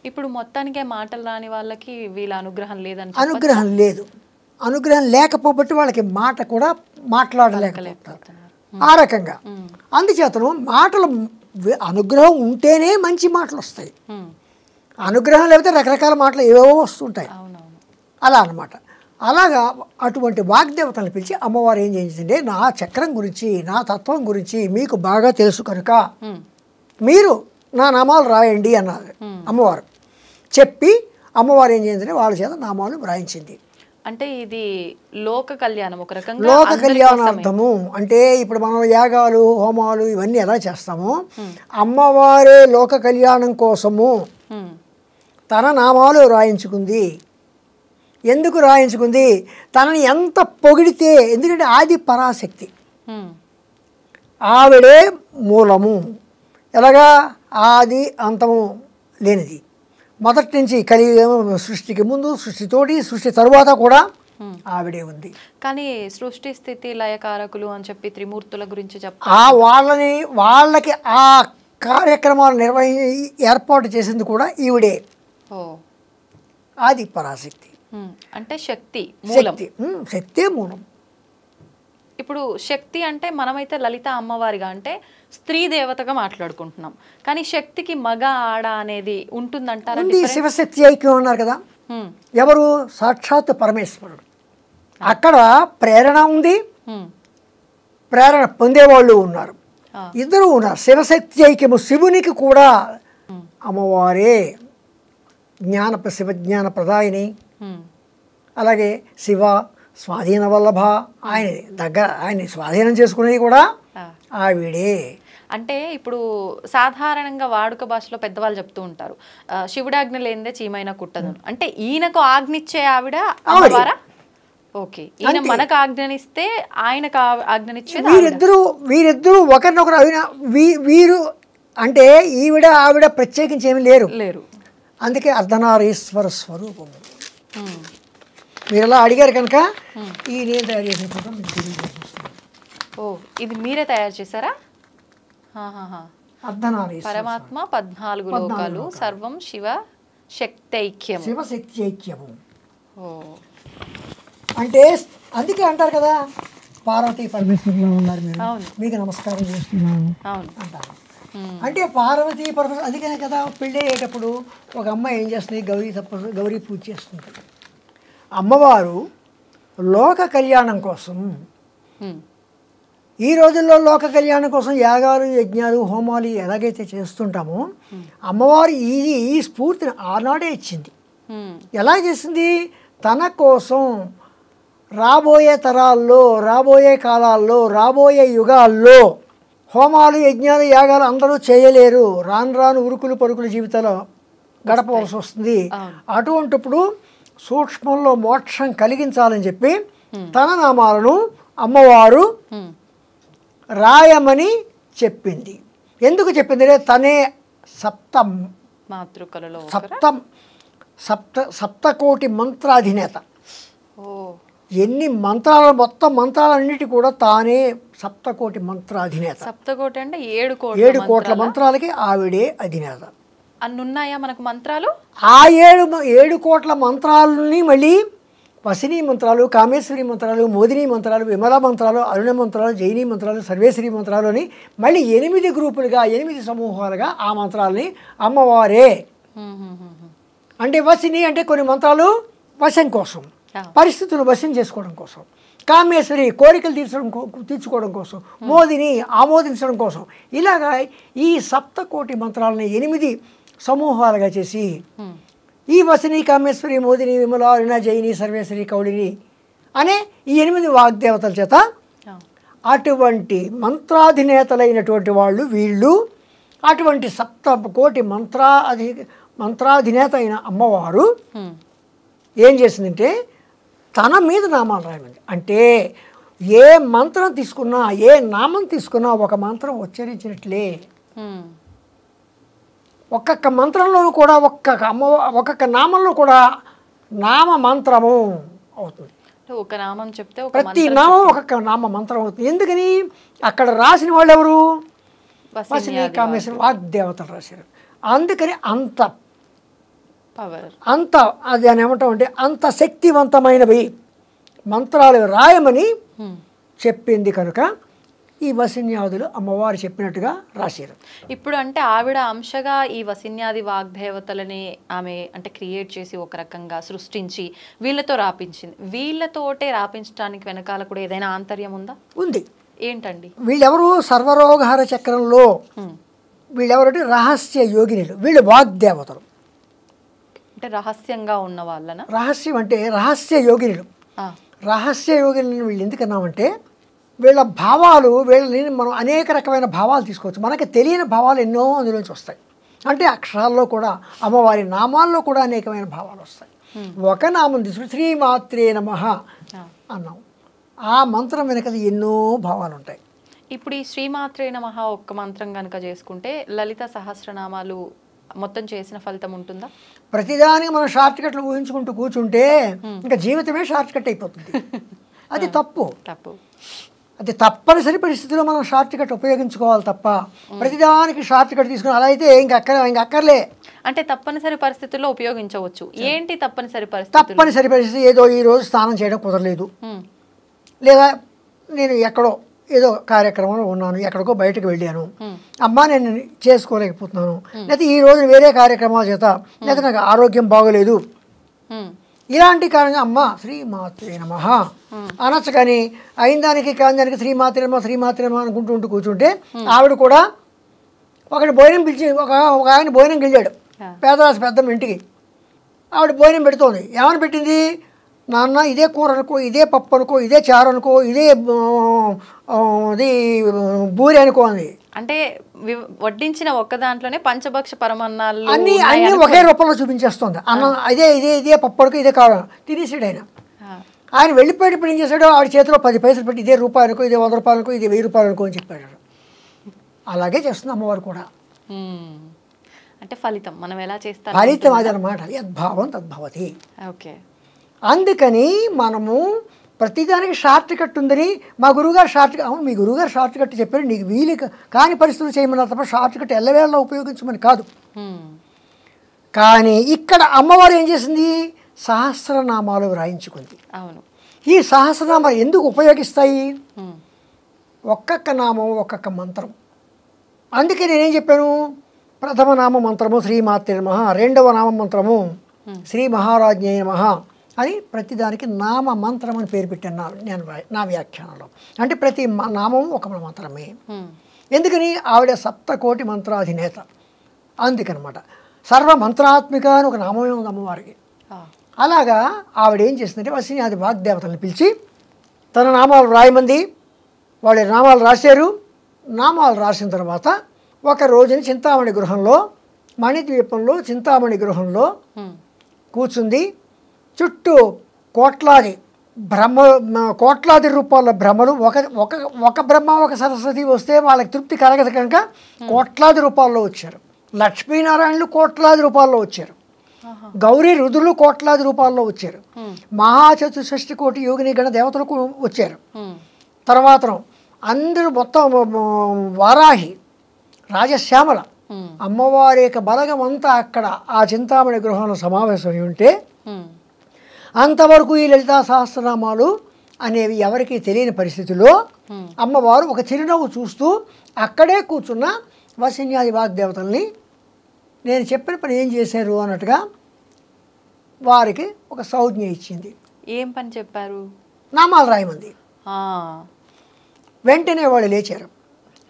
ఇప్పుడు మొత్తానికే మాటలు రాని వాళ్ళకి వీళ్ళ అనుగ్రహం లేదని, అనుగ్రహం లేదు. అనుగ్రహం లేకపోబట్టి వాళ్ళకి మాట కూడా మాట్లాడలేకపోతారు. ఆ రకంగా అందుచేతను మాటలు అనుగ్రహం ఉంటేనే మంచి మాటలు వస్తాయి. అనుగ్రహం లేకపోతే రకరకాల మాటలు ఏవేవో వస్తుంటాయి. అలా అన్నమాట. అలాగా అటువంటి వాగ్దేవతలను పిలిచి అమ్మవారు ఏం చేసిందంటే నా చక్రం గురించి, నా తత్వం గురించి మీకు బాగా తెలుసు కనుక మీరు నా నామాలు రాయండి అన్నారు అమ్మవారు. చెప్పి అమ్మవారు ఏం చేసిందంటే వాళ్ళ చేత నామాలు రాయించింది. అంటే ఇది లోక కళ్యాణం, ఒక రకంగా లోక కళ్యాణార్థము. అంటే ఇప్పుడు మనం యాగాలు, హోమాలు ఇవన్నీ ఎలా చేస్తామో అమ్మవారే లోక కళ్యాణం కోసము తన నామాలు రాయించుకుంది. ఎందుకు రాయించుకుంది? తనని ఎంత పొగిడితే, ఎందుకంటే ఆది పరాశక్తి, ఆవిడే మూలము. ఎలాగా? ఆది అంతము లేనిది. మొదటి నుంచి కలియుగం, సృష్టికి ముందు, సృష్టితోటి, సృష్టి తరువాత కూడా ఆవిడే ఉంది. కానీ సృష్టి స్థితి లయకారకులు అని చెప్పి త్రిమూర్తుల గురించి చెప్తారు. వాళ్ళకి ఆ కార్యక్రమాలు ఏర్పాటు చేసింది కూడా ఈవిడే. ఆది పరాశక్తి అంటే శక్తి మూలం. శక్తే మూలం. ఇప్పుడు శక్తి అంటే మనమైతే లలిత అమ్మవారిగా అంటే స్త్రీ దేవతగా మాట్లాడుకుంటున్నాం, కానీ శక్తికి మగ ఆడ అనేది ఉంటుందంటారా? శివశక్తి ఐక్యం అన్నారు కదా. ఎవరు? సాక్షాత్ పరమేశ్వరుడు. అక్కడ ప్రేరణ ఉంది, ప్రేరణ పొందేవాళ్ళు ఉన్నారు, ఇద్దరు ఉన్నారు. శివశక్తి ఐక్యము. శివునికి కూడా అమ్మవారే శివజ్ఞాన ప్రదాయిని. అలాగే శివ స్వాధీన వల్లభ, ఆయన దగ్గర ఆయన్ని స్వాధీనం చేసుకునేది కూడా ఆవిడే. అంటే ఇప్పుడు సాధారణంగా వాడుక భాషలో పెద్దవాళ్ళు చెప్తూ ఉంటారు శివుడాజ్ఞ లేనిదే చీమైనా కుట్టదు. అంటే ఈయనకు ఆజ్ఞిచ్చే ఆవిడ అమ్మవారా? ఓకే, ఈయన మనకు ఆజ్ఞనిస్తే ఆయనకు ఆజ్ఞనిచ్చేది. వీరిద్దరూ ఒకరినొకరు వీరు అంటే ఆవిడ ప్రత్యేకించి ఏమి లేరు. అందుకే అర్ధనారీశ్వర స్వరూపము. మీరు ఎలా అడిగారు కనుక ఈ నేను తయారు చేసిన ఫోటో మీకు తెలియజేస్తాను. ఓ, ఇది మీరే తయారు చేశారా? అర్ధనారీశ్వర పరమాత్మ 14 లోకాలు సర్వం శివ శక్తైక్యం. శివశక్తి ఐక్యము. ఓ, అంటే అందుకే అంటారు కదా పార్వతీ పరమేశ్వరులు ఉన్నారు మీరు, మీకు నమస్కారం చేస్తున్నాను అంటారు. అంటే పార్వతీ పరమేశ్వరు అందుకనే కదా పెళ్ళి అయ్యేటప్పుడు ఒక అమ్మాయి ఏం చేస్తుంది, గౌరీ పూజ చేస్తుంది. అమ్మవారు లోక కళ్యాణం కోసం, ఈ రోజుల్లో లోక కళ్యాణం కోసం యాగాలు యజ్ఞాలు హోమాలు ఎలాగైతే చేస్తుంటామో అమ్మవారు ఈ స్ఫూర్తిని ఆనాడే ఇచ్చింది. ఎలా చేసింది? తన కోసం రాబోయే తరాల్లో, రాబోయే కాలాల్లో, రాబోయే యుగాల్లో హోమాలు యజ్ఞాలు యాగాలు అందరూ చేయలేరు, రాను రాను ఉరుకులు పరుకులు జీవితాలు గడపవలసి వస్తుంది. అటువంటిప్పుడు సూక్ష్మంలో మోక్షం కలిగించాలని చెప్పి తన నామాలను అమ్మవారు రాయమని చెప్పింది. ఎందుకు చెప్పింది? తనే మాతృకలలో సప్తకోటి మంత్రాధినేత. ఎన్ని మంత్రాలు, మొత్తం మంత్రాలన్నిటి కూడా తానే సప్తకోటి మంత్రాధినేత. సప్తకోటి అంటే 7 కోట్ల మంత్రాలకి ఆవిడే అధినేత. అన్నున్నాయా మనకు మంత్రాలు? ఆ 7 కోట్ల మంత్రాలని మళ్ళీ వసినీ మంత్రాలు, కామేశ్వరి మంత్రాలు, మోదిని మంత్రాలు, విమల మంత్రాలు, అరుణ మంత్రాలు, జైనీ మంత్రాలు, సర్వేశ్వరి మంత్రాలు అని మళ్ళీ 8 గ్రూపులుగా 8 సమూహాలుగా ఆ మంత్రాలని అమ్మవారే. అంటే వసిని అంటే కొన్ని మంత్రాలు వశం కోసం, పరిస్థితులు వశం చేసుకోవడం కోసం, కామేశ్వరి కోరికలు తీర్చుకోవడం కోసం, మోదిని ఆమోదించడం కోసం, ఇలాగా ఈ సప్తకోటి మంత్రాలని 8 సమూహాలుగా చేసి ఈ వసిని, కామేశ్వరి, మోదిని, విమల, అరుణ, జైని, సర్వేశ్వరి, కౌళిని అనే ఈ 8 వాగ్దేవతల చేత అటువంటి మంత్రాధినేతలైనటువంటి వాళ్ళు వీళ్ళు. అటువంటి సప్తకోటి మంత్రాధినేత అయిన అమ్మవారు ఏం చేసిందంటే తన మీద నామాలు రాయమంది. అంటే ఏ మంత్రం తీసుకున్నా, ఏ నామం తీసుకున్నా ఒక మంత్రం ఉచ్చరించినట్లే. ఒక్కొక్క మంత్రంలోనూ కూడా ఒక్కొక్క నామంలో కూడా నామ మంత్రము అవుతుంది. ఒక నామం చెప్తే ప్రతి నామం ఒక్కొక్క నామ మంత్రం అవుతుంది. ఎందుకని? అక్కడ రాసిన వాళ్ళు ఎవరు? వసిని, కామేశ్వరి వాగ్దేవతలు రాశారు. అందుకని అంత అది అని ఏమంటాం అంటే అంత శక్తివంతమైనవి మంత్రాలు రాయమని చెప్పింది కనుక ఈ వసిన్యాదులు అమ్మవారు చెప్పినట్టుగా రాశారు. ఇప్పుడు అంటే ఆవిడ అంశగా ఈ వసిన్యాది వాగ్దేవతలని ఆమె అంటే క్రియేట్ చేసి ఒక రకంగా సృష్టించి వీళ్ళతో రాపించింది. వీళ్ళతోటే రాపించడానికి వెనకాల కూడా ఏదైనా ఆంతర్యం ఉందా? ఉంది. ఏంటండి? వీళ్ళెవరు? సర్వరోగహర చక్రంలో వీళ్ళెవరంటే రహస్య యోగినులు. వీళ్ళు వాగ్దేవతలు. అంటే రహస్యంగా ఉన్న వాళ్ళన? రహస్యం అంటే రహస్య యోగినులు. రహస్య యోగినులను వీళ్ళు ఎందుకన్నామంటే వీళ్ళ భావాలు, వీళ్ళని మనం అనేక రకమైన భావాలు తీసుకోవచ్చు. మనకి తెలియని భావాలు ఎన్నో అందులోంచి వస్తాయి. అంటే అక్షరాల్లో కూడా, అమ్మవారి నామాల్లో కూడా అనేకమైన భావాలు వస్తాయి. ఒక నామం తీసుకుని శ్రీమాత్రే నమః అన్నాం. ఆ మంత్రం వెనక ఎన్నో భావాలు ఉంటాయి. ఇప్పుడు ఈ శ్రీమాత్రే నమః ఒక్క మంత్రం కనుక చేసుకుంటే లలిత సహస్రనామాలు మొత్తం చేసిన ఫలితం ఉంటుందా? ప్రతిదానికి మనం షార్ట్ కట్లు ఊహించుకుంటూ కూర్చుంటే ఇంకా జీవితమే షార్ట్ కట్ అయిపోతుంది. అది తప్పు. అది తప్పనిసరి పరిస్థితిలో మనం షార్ట్ కట్ ఉపయోగించుకోవాలి తప్ప ప్రతిదానికి షార్ట్ కట్ తీసుకుని అలా అయితే ఇంకా అక్కర్లే. అంటే తప్పనిసరి పరిస్థితుల్లో ఉపయోగించవచ్చు. ఏంటి తప్పనిసరి పరిస్థితి? తప్పనిసరి పరిస్థితి ఏదో ఈరోజు స్నానం చేయడం కుదరలేదు, లేదా నేను ఎక్కడో ఏదో కార్యక్రమంలో ఉన్నాను, ఎక్కడికో బయటకు వెళ్ళాను, అమ్మా నేను చేసుకోలేకపోతున్నాను, లేకపోతే ఈరోజు వేరే కార్యక్రమాల చేత, లేదా నాకు ఆరోగ్యం బాగోలేదు, ఇలాంటి కారణంగా అమ్మ శ్రీమాత్రే నమః అనొచ్చు. కానీ అయిన దానికి కాని దానికి శ్రీమాత్రే నమః అనుకుంటూ కూర్చుంటే ఆవిడ కూడా ఒకటి భోజనం పిలిచి ఒక ఆయన భోజనం వెళ్ళాడు, పేదరాశి పెద్దమ్మ ఇంటికి. ఆవిడ భోజనం పెడుతోంది. ఏమని పెట్టింది? నాన్న ఇదే కూర అనుకో, ఇదే పప్పు అనుకో, ఇదే చారు అనుకో, ఇదే అది బూరి అనుకో అని. అంటే వడ్డించిన ఒక్క దాంట్లోనే పంచభక్ష పరమాన్నాలు అన్నీ ఒకే రూపంలో చూపించేస్తుంది. అన్నం ఇదే పప్పు అనుకో, ఇదే కావాలి తినేసాడు ఆయన. ఆయన వెళ్ళిపోయేటప్పుడు ఏం చేశాడు, ఆవిడ చేతిలో 10 పైసలు పెట్టి ఇదే రూపాయలు అనుకో, ఇదే 100 రూపాయలు అనుకో, ఇదే 1000 రూపాయలు అనుకో అని చెప్పాడు. అలాగే చేస్తుంది అమ్మవారు కూడా. అంటే ఫలితం మనం ఎలా చేస్తాం, ఫలితం అదనమాట. యద్భావం తద్భవతి. ఓకే. అందుకని మనము ప్రతిదానికి షార్ట్ కట్ ఉందని మా గురువుగారు అవును మీ గురువుగారు షార్ట్ కట్ చెప్పారు, నీకు వీలు కాని పరిస్థితులు చేయమన్నారు తప్ప షార్ట్ కట్ ఎల్లవేళ ఉపయోగించమని కాదు. కానీ ఇక్కడ అమ్మవారు ఏం చేసింది, సహస్రనామాలు వ్రాయించుకుంది. అవును. ఈ సహస్రనామాలు ఎందుకు ఉపయోగిస్తాయి, ఒక్కొక్క నామం ఒక్కొక్క మంత్రం. అందుకే నేనేం చెప్పాను, ప్రథమ నామ మంత్రము శ్రీమాత్రే నమః, రెండవ నామ మంత్రము శ్రీ మహారాజ్ఞే నమః అని ప్రతిదానికి నామ మంత్రం అని పేరు పెట్టాను నేను నా వ్యాఖ్యానంలో. అంటే ప్రతి నామం ఒక మంత్రమే. ఎందుకని, ఆవిడ 7 కోటి మంత్రాధినేత. అందుకనమాట సర్వ మంత్రాత్మిక అని ఒక నామమే ఉంది అమ్మవారికి. అలాగా ఆవిడ ఏం చేసిందంటే వసిన్యాది వాగ్దేవతలను పిలిచి తన నామాలు రాయమంది. వాళ్ళ నామాలు రాశారు. నామాలు రాసిన తర్వాత ఒక రోజుని చింతామణి గృహంలో, మణిద్వీపంలో చింతామణి గృహంలో కూర్చుంది. చుట్టూ కోట్లాది రూపాయల బ్రహ్మలు, ఒక బ్రహ్మ ఒక సరస్వతి వస్తే వాళ్ళకి తృప్తి కలగదు కనుక కోట్లాది రూపాయల్లో వచ్చారు. లక్ష్మీనారాయణులు కోట్లాది రూపాయల్లో వచ్చారు. గౌరీ రుద్రులు కోట్లాది రూపాయల్లో వచ్చారు. మహాచతుషష్టి కోటి యోగిని గణ దేవతలకు వచ్చారు. తర్వాత అందరూ మొత్తం వారాహి రాజశ్యామల అమ్మవారి యొక్క బలగం అంతా అక్కడ ఆ చింతామణి గృహంలో సమావేశమై ఉంటే అంతవరకు ఈ లలితా సహస్రనామాలు అనేవి ఎవరికి తెలియని పరిస్థితిలో అమ్మవారు ఒక చిరునవ్వు చూస్తూ అక్కడే కూర్చున్న వసిన్యాది వాగ్దేవతల్ని నేను చెప్పిన పని ఏం చేశారు అన్నట్టుగా వారికి ఒక సంజ్ఞ ఇచ్చింది. ఏం పని చెప్పారు, నామాలు రాయమంది. వెంటనే వాళ్ళు లేచారు,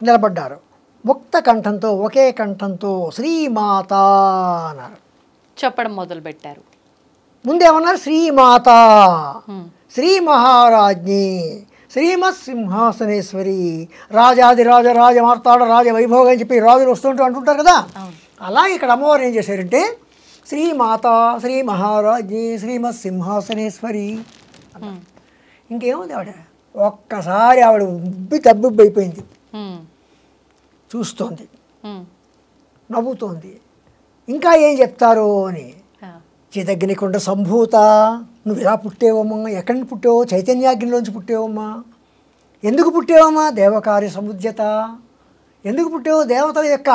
నిలబడ్డారు. ముక్త కంఠంతో ఒకే కంఠంతో శ్రీమాత అన్నారు. చెప్పడం మొదలు పెట్టారు. ముందేమన్నారు, శ్రీమాత, శ్రీ మహారాజ్ఞి, శ్రీమత్ సింహాసనేశ్వరి, రాజాదిరాజ రాజమార్తాడ రాజ వైభోగం అని చెప్పి రాజులు వస్తుంటూ అంటుంటారు కదా. అలా ఇక్కడ అమ్మవారు ఏం చేశారంటే శ్రీమాత, శ్రీ మహారాజ్ఞి, శ్రీమత్ సింహాసనేశ్వరి. ఇంకేముంది, ఆవిడ ఒక్కసారి ఆవిడ తబ్బిబ్బి అయిపోయింది. చూస్తోంది, నవ్వుతోంది. ఇంకా ఏం చెప్తారో అని. చిదగ్నికుండ సంభూత, నువ్వు ఇలా పుట్టేవమ్మా, ఎక్కడి నుంచి పుట్టావో, చైతన్యాగ్నిలోంచి పుట్టేవమ్మా. ఎందుకు పుట్టేవమ్మా, దేవకార్య సముద్యత. ఎందుకు పుట్టేవో, దేవతల యొక్క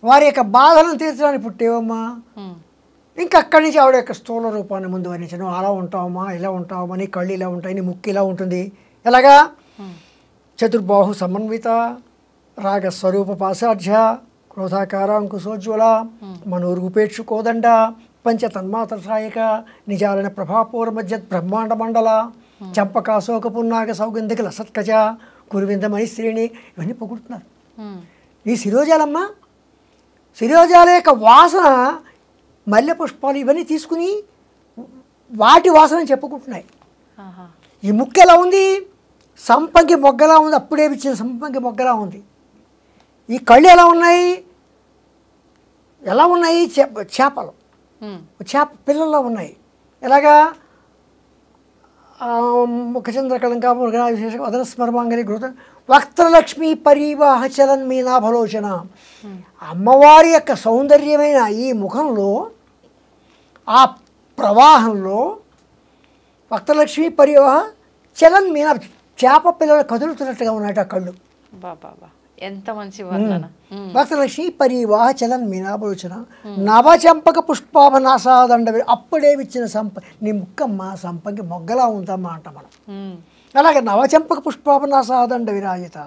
వారి యొక్క బాధలను తీర్చడానికి పుట్టేవమ్మా. ఇంకా అక్కడి నుంచి ఆవిడ యొక్క స్థూల రూపాన్ని ముందు వర్ణించడం. అలా ఉంటావమ్మా, ఇలా ఉంటావమ్మా, నీ కళ్ళు ఇలా ఉంటాయి, నీ ముక్కు ఇలా ఉంటుంది. ఎలాగా, చతుర్బాహు సమన్విత, రాగస్వరూప పాశాఢ్య, క్రోధాకార అంకుశోజ్వల, మనోర్గుపేక్షు కోదండ, పంచతన్మాత్ర సాయక, నిజాలన ప్రభాపూర మధ్య బ్రహ్మాండ మండల, చంపకాశోక పున్నాగ సౌగంధిక లసత్కజ, కురువిందమణి శ్రేణి, ఇవన్నీ పొగుడుతున్నారు. ఈ శిరోజాలమ్మ, శిరోజాల యొక్క వాసన, మల్లె పుష్పాలు ఇవన్నీ తీసుకుని వాటి వాసన చెప్పుకుంటున్నాయి. ఈ ముక్కు ఎలా ఉంది, సంపంగి మొగ్గలా ఉంది, అప్పుడే ఇచ్చిన సంపంగి మొగ్గలా ఉంది. ఈ కళ్ళు ఎలా ఉన్నాయి, చేపలు, చేప పిల్లల్లో ఉన్నాయి. ఎలాగా, ముఖచంద్రకళంకా విశేష వదనస్మర్మాంగలి గృత వక్త్రలక్ష్మీ పరివాహ చలన్ మీనాభలోచన. అమ్మవారి యొక్క సౌందర్యమైన ఈ ముఖంలో, ఆ ప్రవాహంలో వక్త్రలక్ష్మీ పరివాహ చలన్ మీనా, చేప పిల్లలు కదులుతున్నట్టుగా ఉన్నాయి ఆ కళ్ళు. ఎంత మంచి వర్ణన. వక్త్రలక్ష్మీ పరివాహ చలన్ మీనాభలోచన, నవచంపక పుష్పాభనాసాదండ, అప్పుడే ఇచ్చిన నీ ముక్కమ్మ సంపంగి మొగ్గలా ఉందమ్మా అంట మనం. అలాగే నవచంపక పుష్పాభనాసాదండ విరాజిత,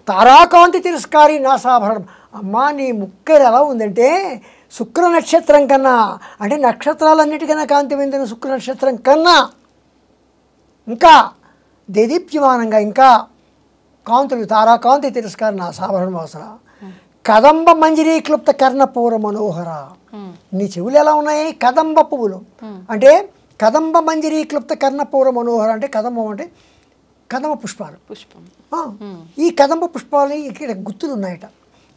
తారాకాంతి తిరస్కారి నాసాభరణం. అమ్మా నీ ముక్క ఎలా ఉందంటే శుక్ర నక్షత్రం కన్నా, అంటే నక్షత్రాలన్నిటికన్నా కాంతి పొందిన శుక్ర నక్షత్రం కన్నా ఇంకా దేదీప్యమానంగా, ఇంకా కాంతులు, తారాకాంతి తిరస్కారి నాసాభరణ వాసన, కదంబ మంజరీ క్లుప్త కర్ణపూర మనోహర. నీ చెవులు ఎలా ఉన్నాయి, కదంబ పువ్వులు, అంటే కదంబ మంజరి క్లుప్త కర్ణపూర మనోహర అంటే కదంబం అంటే కదంబ పుష్పాలు. పుష్పం. ఈ కదంబ పుష్పాలు ఇక్కడ గుర్తులు ఉన్నాయట.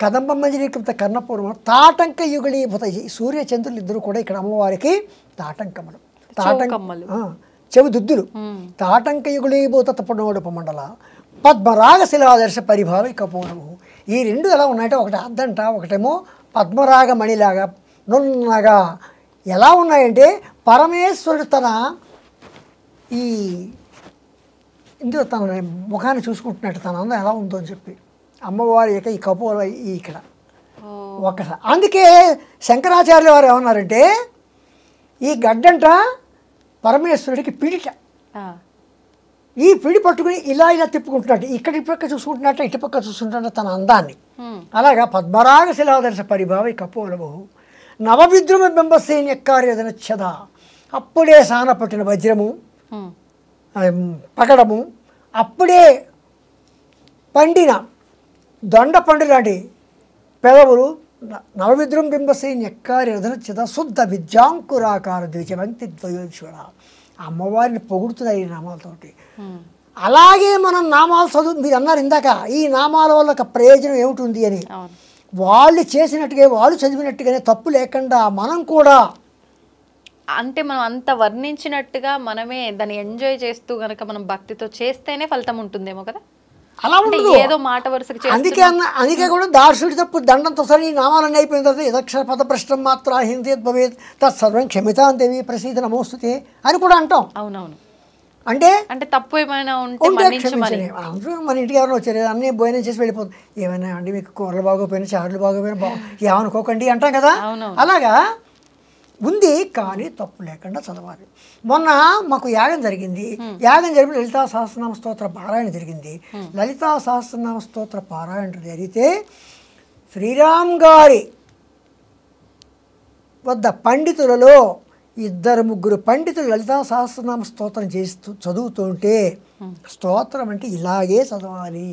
కదంబ మంజరి క్లుప్త కర్ణపూరం తాటంక యుగళీభూత. సూర్య చంద్రులు ఇద్దరు కూడా ఇక్కడ అమ్మవారికి తాటంకములు, చెవి దుద్దులు. తాటంక యుగళీభూత తపనోడప మండల పద్మరాగ శిలాదర్శ పరిభావి కపోనము. ఈ రెండు ఎలా ఉన్నాయంటే ఒకటి అద్దంట, ఒకటేమో పద్మరాగ మణిలాగా నున్నగా ఎలా ఉన్నాయంటే పరమేశ్వరుడు తన ఈ ఇందులో తన ముఖాన్ని చూసుకుంటున్నట్టు తన అందం ఎలా ఉందో అని చెప్పి అమ్మవారి యొక్క ఈ కపోల ఇక్కడ ఒక్కసారి. అందుకే శంకరాచార్యుల వారు ఏమన్నారంటే ఈ గడ్డంట పరమేశ్వరుడికి పిడిట. ఈ పిడి పట్టుకుని ఇలా ఇలా తిప్పుకుంటున్నట్టు, ఇక్కడి పక్క చూసుకుంటున్నట్టు ఇటు పక్క చూసుకుంటున్నట్టు తన అందాన్ని. అలాగా పద్మరాగ శిలాదర్శ పరిభావి కపోలము నవవిద్రుమ బింబసేని ఎక్కార్యదనచ్చద. అప్పుడే సాన పట్టిన వజ్రము పగడము, అప్పుడే పండిన దొండ పండు లాంటి పెదవులు నవవిద్రుం బింబసేని ఎక్కార్యదనచ్చద శుద్ధ విద్యాంకురాకార ద్విజవంతి ద్వయోశ్వర. అమ్మవారిని పొగుడుతున్నాయి ఈ నామాలతోటి. అలాగే మనం నామాలు చదువు మీరు అన్నారు ఇందాక, ఈ నామాల వల్ల ఒక ప్రయోజనం ఏమిటి అని. వాళ్ళు చేసినట్టుగా వాళ్ళు చదివినట్టుగానే తప్పు లేకుండా మనం కూడా అంటే మనం అంత వర్ణించినట్టుగా మనమే దాన్ని ఎంజాయ్ చేస్తూ గనక మనం భక్తితో చేస్తేనే ఫలితం ఉంటుందేమో కదా. అలా ఉండదు, ఏదో మాట వరుసకి. అందుకే కూడా దార్శుడి తప్పు దండంతో సరే ఈ నామాలన్నీ అయిపోయిన తర్వాత యదక్షర పద భ్రష్టం మాత్ర హింసేత్ భవేత్ తత్సర్వం క్షమితాం దేవి ప్రసీద నమోస్తుతే అని కూడా అంటాం. అవునవును. అంటే అంటే తప్పు ఏమైనా ఉంటే మన ఇంటికి ఎవరైనా వచ్చారు అన్నీ భోజనం చేసి వెళ్ళిపోతుంది. ఏమైనా అండి మీకు కూరలు బాగోపోయినా చారులు బాగోపోయినా ఏమనుకోకండి అంటాం కదా. అలాగా ఉంది, కానీ తప్పు లేకుండా చదవాలి. మొన్న మాకు యాగం జరిగింది. యాగం జరిగిన లలితా సహస్రనామ స్తోత్ర పారాయణ జరిగింది. లలితా సహస్రనామ స్తోత్ర పారాయణ జరిగితే శ్రీరామ్ గారి వద్ద పండితులలో 2-3 పండితులు లలితా సహస్రనామ స్తోత్రం చేస్తూ చదువుతుంటే స్తోత్రం అంటే ఇలాగే చదవాలి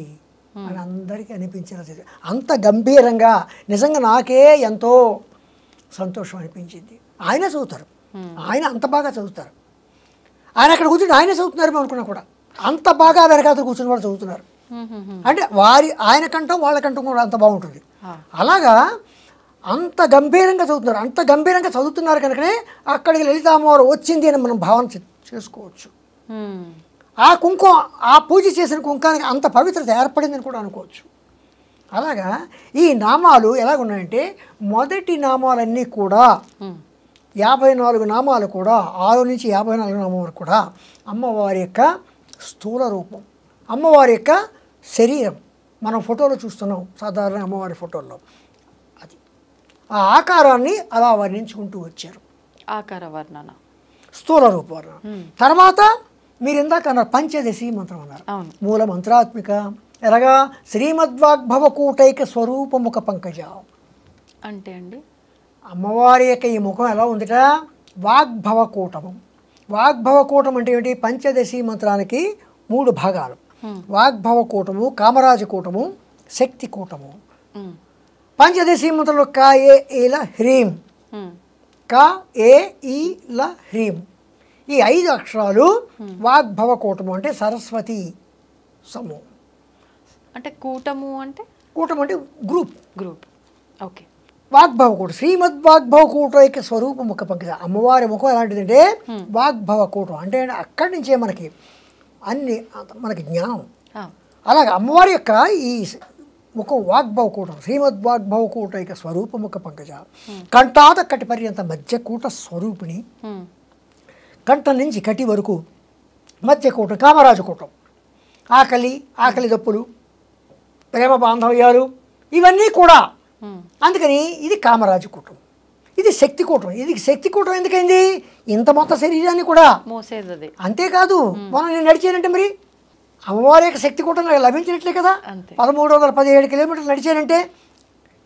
అని అందరికీ అనిపించినది. అంత గంభీరంగా నిజంగా నాకే ఎంతో సంతోషం అనిపించింది. ఆయన చదువుతారు, ఆయన అంత బాగా చదువుతారు. ఆయన అక్కడ కూర్చుని ఆయనే చదువుతున్నారు అనుకున్నా కూడా అంత బాగా వెనకాతలు కూర్చుని వాళ్ళు చదువుతున్నారు. అంటే ఆయన కంఠం వాళ్ళ కంఠం కూడా అంత బాగుంటుంది. అలాగా అంత గంభీరంగా చదువుతున్నారు. అంత గంభీరంగా చదువుతున్నారు కనుకనే అక్కడికి లలితామ్మవారు వచ్చింది అని మనం భావన చేసుకోవచ్చు. ఆ కుంకుమ, ఆ పూజ చేసిన కుంకానికి అంత పవిత్రత ఏర్పడిందని కూడా అనుకోవచ్చు. అలాగా ఈ నామాలు ఎలాగున్నాయంటే మొదటి నామాలన్నీ కూడా 54 నామాలు కూడా 6 నుంచి 54 నామాలు కూడా అమ్మవారి యొక్క స్థూల రూపం, అమ్మవారి యొక్క శరీరం. మనం ఫోటోలో చూస్తున్నాం సాధారణ అమ్మవారి ఫోటోల్లో, అది ఆ ఆకారాన్ని అలా వర్ణించుకుంటూ వచ్చారు. ఆకార వర్ణన, స్థూల రూప వర్ణన. తర్వాత మీరు ఇందాక అన్నారు పంచదశి మంత్రం అన్నారు. మూల మంత్రాత్మిక ఎలాగా శ్రీమద్వాగ్భవకూటైక స్వరూపముఖ పంకజ అంటే అండి అమ్మవారి యొక్క ఈ ముఖం ఎలా ఉందిట వాగ్భవకూటము. వాగ్భవకూటం అంటే ఏమిటి? పంచదశి మంత్రానికి 3 భాగాలు. వాగ్భవకూటము, కామరాజకూటము, శక్తి కూటము. పంచదశి మంత్రంలో క ఏ ఈల హ్రీం, క ఏ ఈల హ్రీం, ఈ 5 అక్షరాలు వాగ్భవకూటము అంటే సరస్వతి సమూహం. అంటే కూటము అంటే కూటం అంటే గ్రూప్. ఓకే. వాగ్భవకూట శ్రీమద్వాగ్భవకూటైక స్వరూప ముఖ పంకజ. అమ్మవారి ముఖం ఎలాంటిదంటే వాగ్భవకూటం అంటే అక్కడి నుంచే మనకి అన్ని మనకి జ్ఞానం. అలాగే అమ్మవారి యొక్క ఈ ముఖం వాగ్భవకూటం శ్రీమద్వాగ్భవకూటైక స్వరూప ముఖ పంకజ. కంఠాత కటి పర్యంత మధ్యకూట స్వరూపిణి. కంఠం నుంచి కటి వరకు మధ్యకూటం కామరాజకూటం. ఆకలి దప్పులు, ప్రేమ బాంధవ్యాలు ఇవన్నీ కూడా. అందుకని ఇది కామరాజకూటం, ఇది శక్తికూటం. ఇది శక్తికూటం ఎందుకైంది? ఇంత మొత్తం శరీరాన్ని కూడా మోసేది. అంతేకాదు మనం నేను నడిచానంటే మరి అమ్మవారి యొక్క శక్తికూటం నాకు లభించినట్లే కదా. 1317 కిలోమీటర్లు నడిచానంటే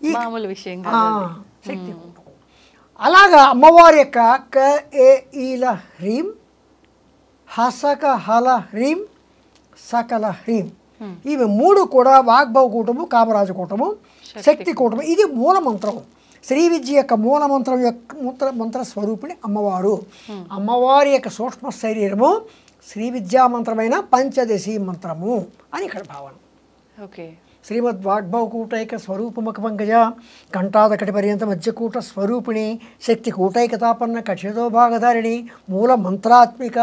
ఈ శక్తికూటం. అలాగా అమ్మవారి యొక్క క ఏ ఈల హ్రీం, హసక హల హ్రీం, సకల హ్రీం, ఇవి 3 కూడా వాగ్భవకూటము, కామరాజకూటము, శక్తికూటము. ఇది మూల మంత్రం. శ్రీ విద్య యొక్క మూల మంత్రం యొక్క మంత్ర స్వరూపిణి అమ్మవారు. అమ్మవారి యొక్క సూక్ష్మ శరీరము శ్రీ విద్యా మంత్రమైన పంచదశి మంత్రము అని ఇక్కడ భావన. ఓకే. శ్రీమద్ వాగ్భవకూటైక స్వరూపముఖ పంకజ కంఠాదకటి పర్యంత మధ్యకూట స్వరూపిణి శక్తి కూటైకతాపన్న కక్షతో భాగధారిణి మూల మంత్రాత్మిక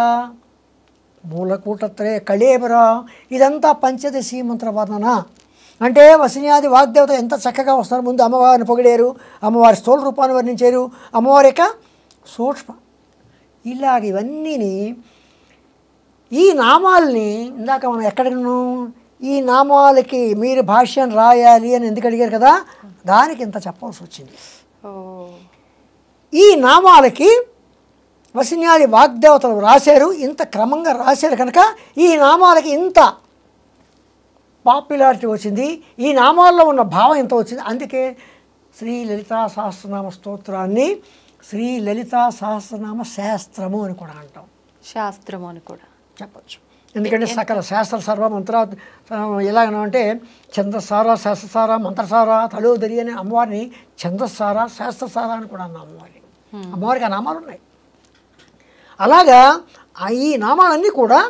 మూలకూటత్రయ కళేబర. ఇదంతా పంచదశి మంత్ర వర్ణన. అంటే వసిన్యాది వాగ్దేవత ఎంత చక్కగా వస్తారు. ముందు అమ్మవారిని పొగిడారు, అమ్మవారి స్థూల రూపాన్ని వర్ణించారు, అమ్మవారి యొక్క సూక్ష్మ, ఇలాగ ఇవన్నీని ఈ నామాల్ని ఇందాక మనం ఎక్కడికను ఈ నామాలకి మీరు భాష్యం రాయాలి అని ఎందుకు అడిగారు కదా, దానికి ఇంత చెప్పాల్సి వచ్చింది. ఈ నామాలకి వసిన్యాది వాగ్దేవతలు రాశారు, ఇంత క్రమంగా రాశారు కనుక ఈ నామాలకి ఇంత పాపులారిటీ వచ్చింది, ఈ నామాల్లో ఉన్న భావం ఎంత వచ్చింది. అందుకే శ్రీ లలితా సహస్రనామ స్తోత్రాన్ని శ్రీ లలితా సహస్రనామ శాస్త్రము అని కూడా అంటాం. శాస్త్రము అని కూడా చెప్పచ్చు. ఎందుకంటే సకల శాస్త్ర సర్వ మంత్ర ఎలాగనంటే ఛందస్సార శాస్త్రసార మంత్రసార తలోదరి అనే అమ్మవారిని ఛందస్సార శాస్త్రసార అని కూడా అన్న అమ్మవారిని. అమ్మవారికి ఆ నామాలు ఉన్నాయి. అలాగా ఈ నామాలన్నీ కూడా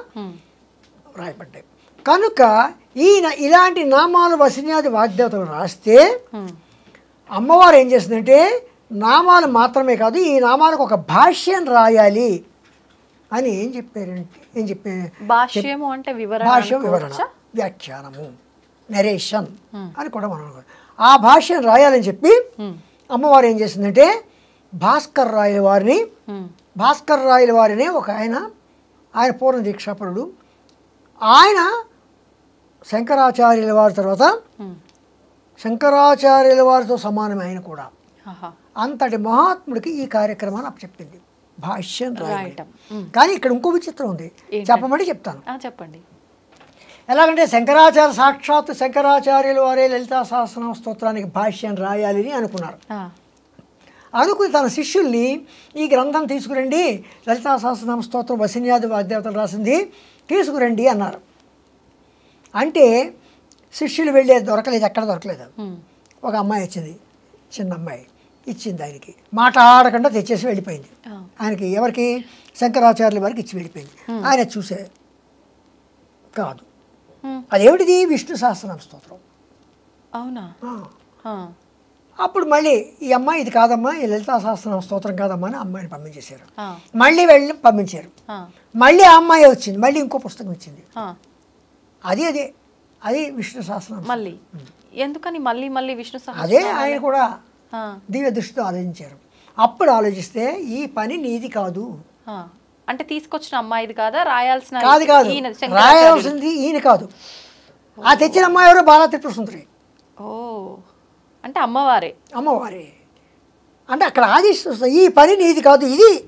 రాయబడ్డాయి కనుక ఇలాంటి నామాలు వసిన్యాది వాగ్దేవతలు రాస్తే అమ్మవారు ఏం చేస్తుందంటే నామాలు మాత్రమే కాదు ఈ నామాలకు ఒక భాష్యం రాయాలి అని ఏం చెప్పారు. భాష్యము అంటే భాష్యం, వివరణ, వ్యాఖ్యానము, నరేషన్ అని కూడా మనం ఆ భాష్యం రాయాలని చెప్పి అమ్మవారు ఏం చేసిందంటే భాస్కర్ రాయల వారిని ఒక ఆయన పూర్ణ దీక్షాపరుడు, ఆయన శంకరాచార్యుల వారి తర్వాత శంకరాచార్యుల వారితో సమానమే ఆయన కూడా. అంతటి మహాత్ముడికి ఈ కార్యక్రమాన్ని అప్పచెప్పింది భాష్యం రాయటం. కానీ ఇక్కడ ఇంకో విచిత్రం ఉంది, చెప్పమంటే చెప్తాను. చెప్పండి. ఎలాగంటే సాక్షాత్తు శంకరాచార్యుల వారే లలితా సహస్రనామ స్తోత్రానికి భాష్యం రాయాలి అని అనుకున్నారు. అనుకుని తన శిష్యుల్ని ఈ గ్రంథం తీసుకురండి, లలితా సహస్రనామ స్తోత్రం వసిన్యాది వాగ్దేవతలు రాసింది తీసుకురండి అన్నారు. అంటే శిష్యులు వెళ్ళేది దొరకలేదు, ఎక్కడ దొరకలేదు. ఒక అమ్మాయి వచ్చింది, చిన్న అమ్మాయి ఇచ్చింది ఆయనకి, మాట ఆడకుండా తెచ్చేసి వెళ్ళిపోయింది. ఆయనకి ఎవరికి శంకరాచార్యుల వారికి ఇచ్చి వెళ్ళిపోయింది. ఆయన చూసే కాదు, అదేమిటిది విష్ణు సహస్రనామ స్తోత్రం. అవునా? అప్పుడు మళ్ళీ ఈ అమ్మాయి ఇది కాదమ్మా, ఈ లలితా సహస్రనామ స్తోత్రం కాదమ్మా అని అమ్మాయిని పంపించేశారు. మళ్ళీ వెళ్ళి పంపించారు. మళ్ళీ ఆ అమ్మాయి వచ్చింది, మళ్ళీ ఇంకో పుస్తకం ఇచ్చింది, అది విష్ణు సహస్రనామం. మళ్ళీ ఎందుకని మళ్ళీ మళ్ళీ విష్ణు సహస్రనామం? అదే ఆయన కూడా దివ్య దృష్టితో ఆలోచించారు. అప్పుడు ఆలోచిస్తే ఈ పని నీది కాదు. అంటే తీసుకొచ్చిన అమ్మాయిది కాదా, రాయాల్సిన కాదు రాయాల్సింది ఈయన కాదు, ఆ తెచ్చిన అమ్మాయి ఎవరో బాలా త్రిపుర సుందరి. ఓ, అంటే అమ్మవారే అంటే అక్కడ ఆదేశిస్తుంది, ఈ పని నీది కాదు,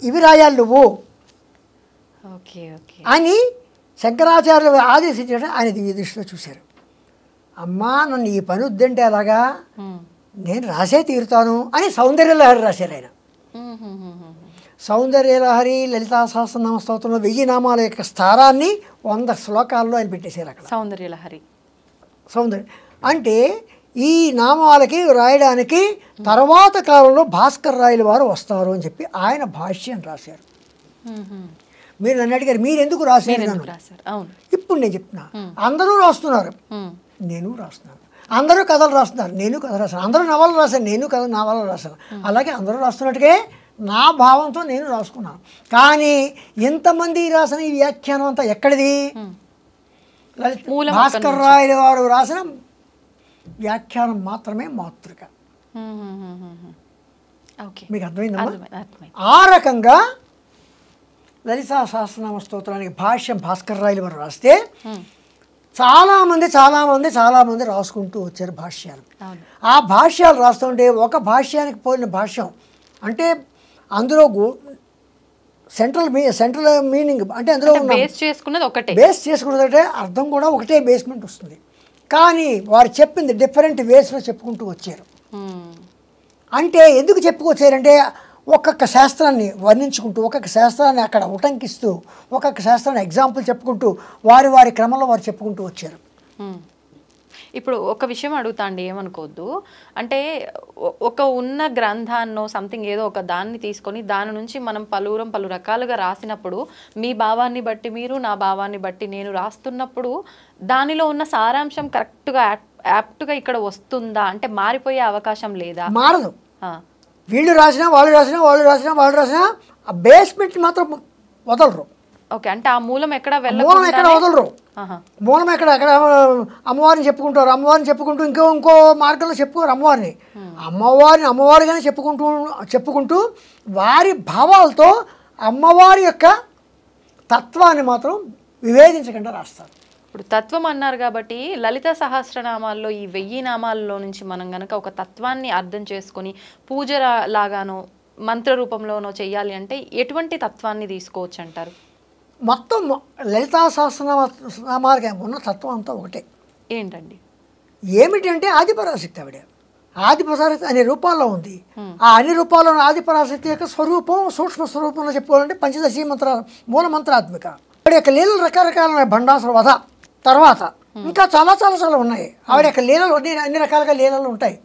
ఇవి రాయాలి నువ్వు అని శంకరాచార్యులు ఆదేశించాడు. ఆయన దివ్య దృష్టిలో చూశారు. అమ్మా నన్ను ఈ పని వద్దంటే అలాగా, నేను రాసే తీరుతాను అని సౌందర్యలహరి రాశారు ఆయన. సౌందర్యలహరి లలితా సహస్రనామ స్తోత్రంలో 1000 నామాల యొక్క స్థానాన్ని 100 శ్లోకాల్లో ఆయన పెట్టేశారు అక్కడ. సౌందర్యలహరి అంటే ఈ నామాలకి రాయడానికి తర్వాత కాలంలో భాస్కర్ రాయల వారు వస్తారు అని చెప్పి ఆయన భాష్యం రాశారు. మీరు నన్ను అడిగారు మీరు ఎందుకు రాశారు. ఇప్పుడు నేను చెప్తున్నా, అందరూ రాస్తున్నారు, నేను రాస్తున్నాను. అందరూ కథలు రాస్తున్నారు, నేను కథ రాశాను. అందరూ నవలు రాశాను, నేను నవలు రాశాను. అలాగే అందరూ రాస్తున్నట్టుగా నా భావంతో నేను రాసుకున్నాను. కానీ ఎంతమంది రాసిన ఈ వ్యాఖ్యానం అంతా ఎక్కడిది? భాస్కర్ రాయల వారు రాసిన వ్యాఖ్యానం మాత్రమే మాతృక. మీకు అర్థమైందమ్మా? ఆ రకంగా లలితా సహస్రనామ స్తోత్రానికి భాష్యం భాస్కర్ రాయల వారు రాస్తే చాలామంది రాసుకుంటూ వచ్చారు భాష్యాలు. ఆ భాష్యాలు రాస్తుంటే ఒక భాష్యానికి పోయిన భాష్యం అంటే అందులో సెంట్రల్ మీనింగ్ అంటే అందులో బేస్ చేసుకున్నదంటే అర్థం కూడా ఒకటే బేస్మెంట్ వస్తుంది. కానీ వారు చెప్పింది డిఫరెంట్ వేస్లో చెప్పుకుంటూ వచ్చారు. అంటే ఎందుకు చెప్పుకొచ్చారంటే ఒక్కొక్క శాస్త్రాన్ని వర్ణించుకుంటూ, ఒక్కొక్క శాస్త్రాన్ని అక్కడ ఉటంకిస్తూ, ఒక్కొక్క శాస్త్రాన్ని ఎగ్జాంపుల్ చెప్పుకుంటూ వారి క్రమంలో వారు చెప్పుకుంటూ వచ్చారు. ఇప్పుడు ఒక విషయం అడుగుతా అండి, ఏమనుకోవద్దు. అంటే ఒక ఉన్న గ్రంథాన్నో సంథింగ్ ఏదో ఒక దాన్ని తీసుకొని దాని నుంచి మనం పలు రకాలుగా రాసినప్పుడు మీ భావాన్ని బట్టి మీరు, నా భావాన్ని బట్టి నేను రాస్తున్నప్పుడు దానిలో ఉన్న సారాంశం కరెక్ట్గా యాప్ట్గా ఇక్కడ వస్తుందా? అంటే మారిపోయే అవకాశం లేదా? మారదు. వీళ్ళు రాసినా వాళ్ళు రాసినా వాళ్ళు రాసినా వాళ్ళు రాసినా ఆ బేస్మెంట్ మాత్రం వదలరు. ఓకే, అంటే ఆ మూలం ఎక్కడ మూలం ఎక్కడ వదలరు. మూలం ఎక్కడ అక్కడ అమ్మవారిని చెప్పుకుంటారు, అమ్మవారిని చెప్పుకుంటూ ఇంకో మార్గంలో చెప్పుకోరు అమ్మవారిగానే చెప్పుకుంటూ వారి భావాలతో అమ్మవారి యొక్క తత్వాన్ని మాత్రం వివేదించకుండా రాస్తారు. ఇప్పుడు తత్వం అన్నారు కాబట్టి లలిత సహస్రనామాల్లో ఈ 1000 నామాల్లో నుంచి మనం గనక ఒక తత్వాన్ని అర్థం చేసుకొని పూజ లాగానో మంత్ర రూపంలోనో చెయ్యాలి అంటే ఎటువంటి తత్వాన్ని తీసుకోవచ్చు అంటారు? మొత్తం లలితా సహస్రనామాలకి ఉన్న తత్వం అంతా ఒకటే. ఏంటండి? ఏమిటంటే ఆదిపరాశక్తి. ఆవిడ ఆదిపరాశక్తి అనే రూపాల్లో ఉంది. ఆ అన్ని రూపాల్లో ఆదిపరాశక్తి యొక్క స్వరూపం, సూక్ష్మ స్వరూపంలో చెప్పుకోవాలంటే పంచదశి మూల మంత్రాత్మిక. ఆవిడ యొక్క లీలలు రకరకాల భండాసుర వధ తర్వాత ఇంకా చాలా చాలా చాలా ఉన్నాయి. ఆవిడ యొక్క లీలలు అన్ని రకాలుగా లీలలు ఉంటాయి.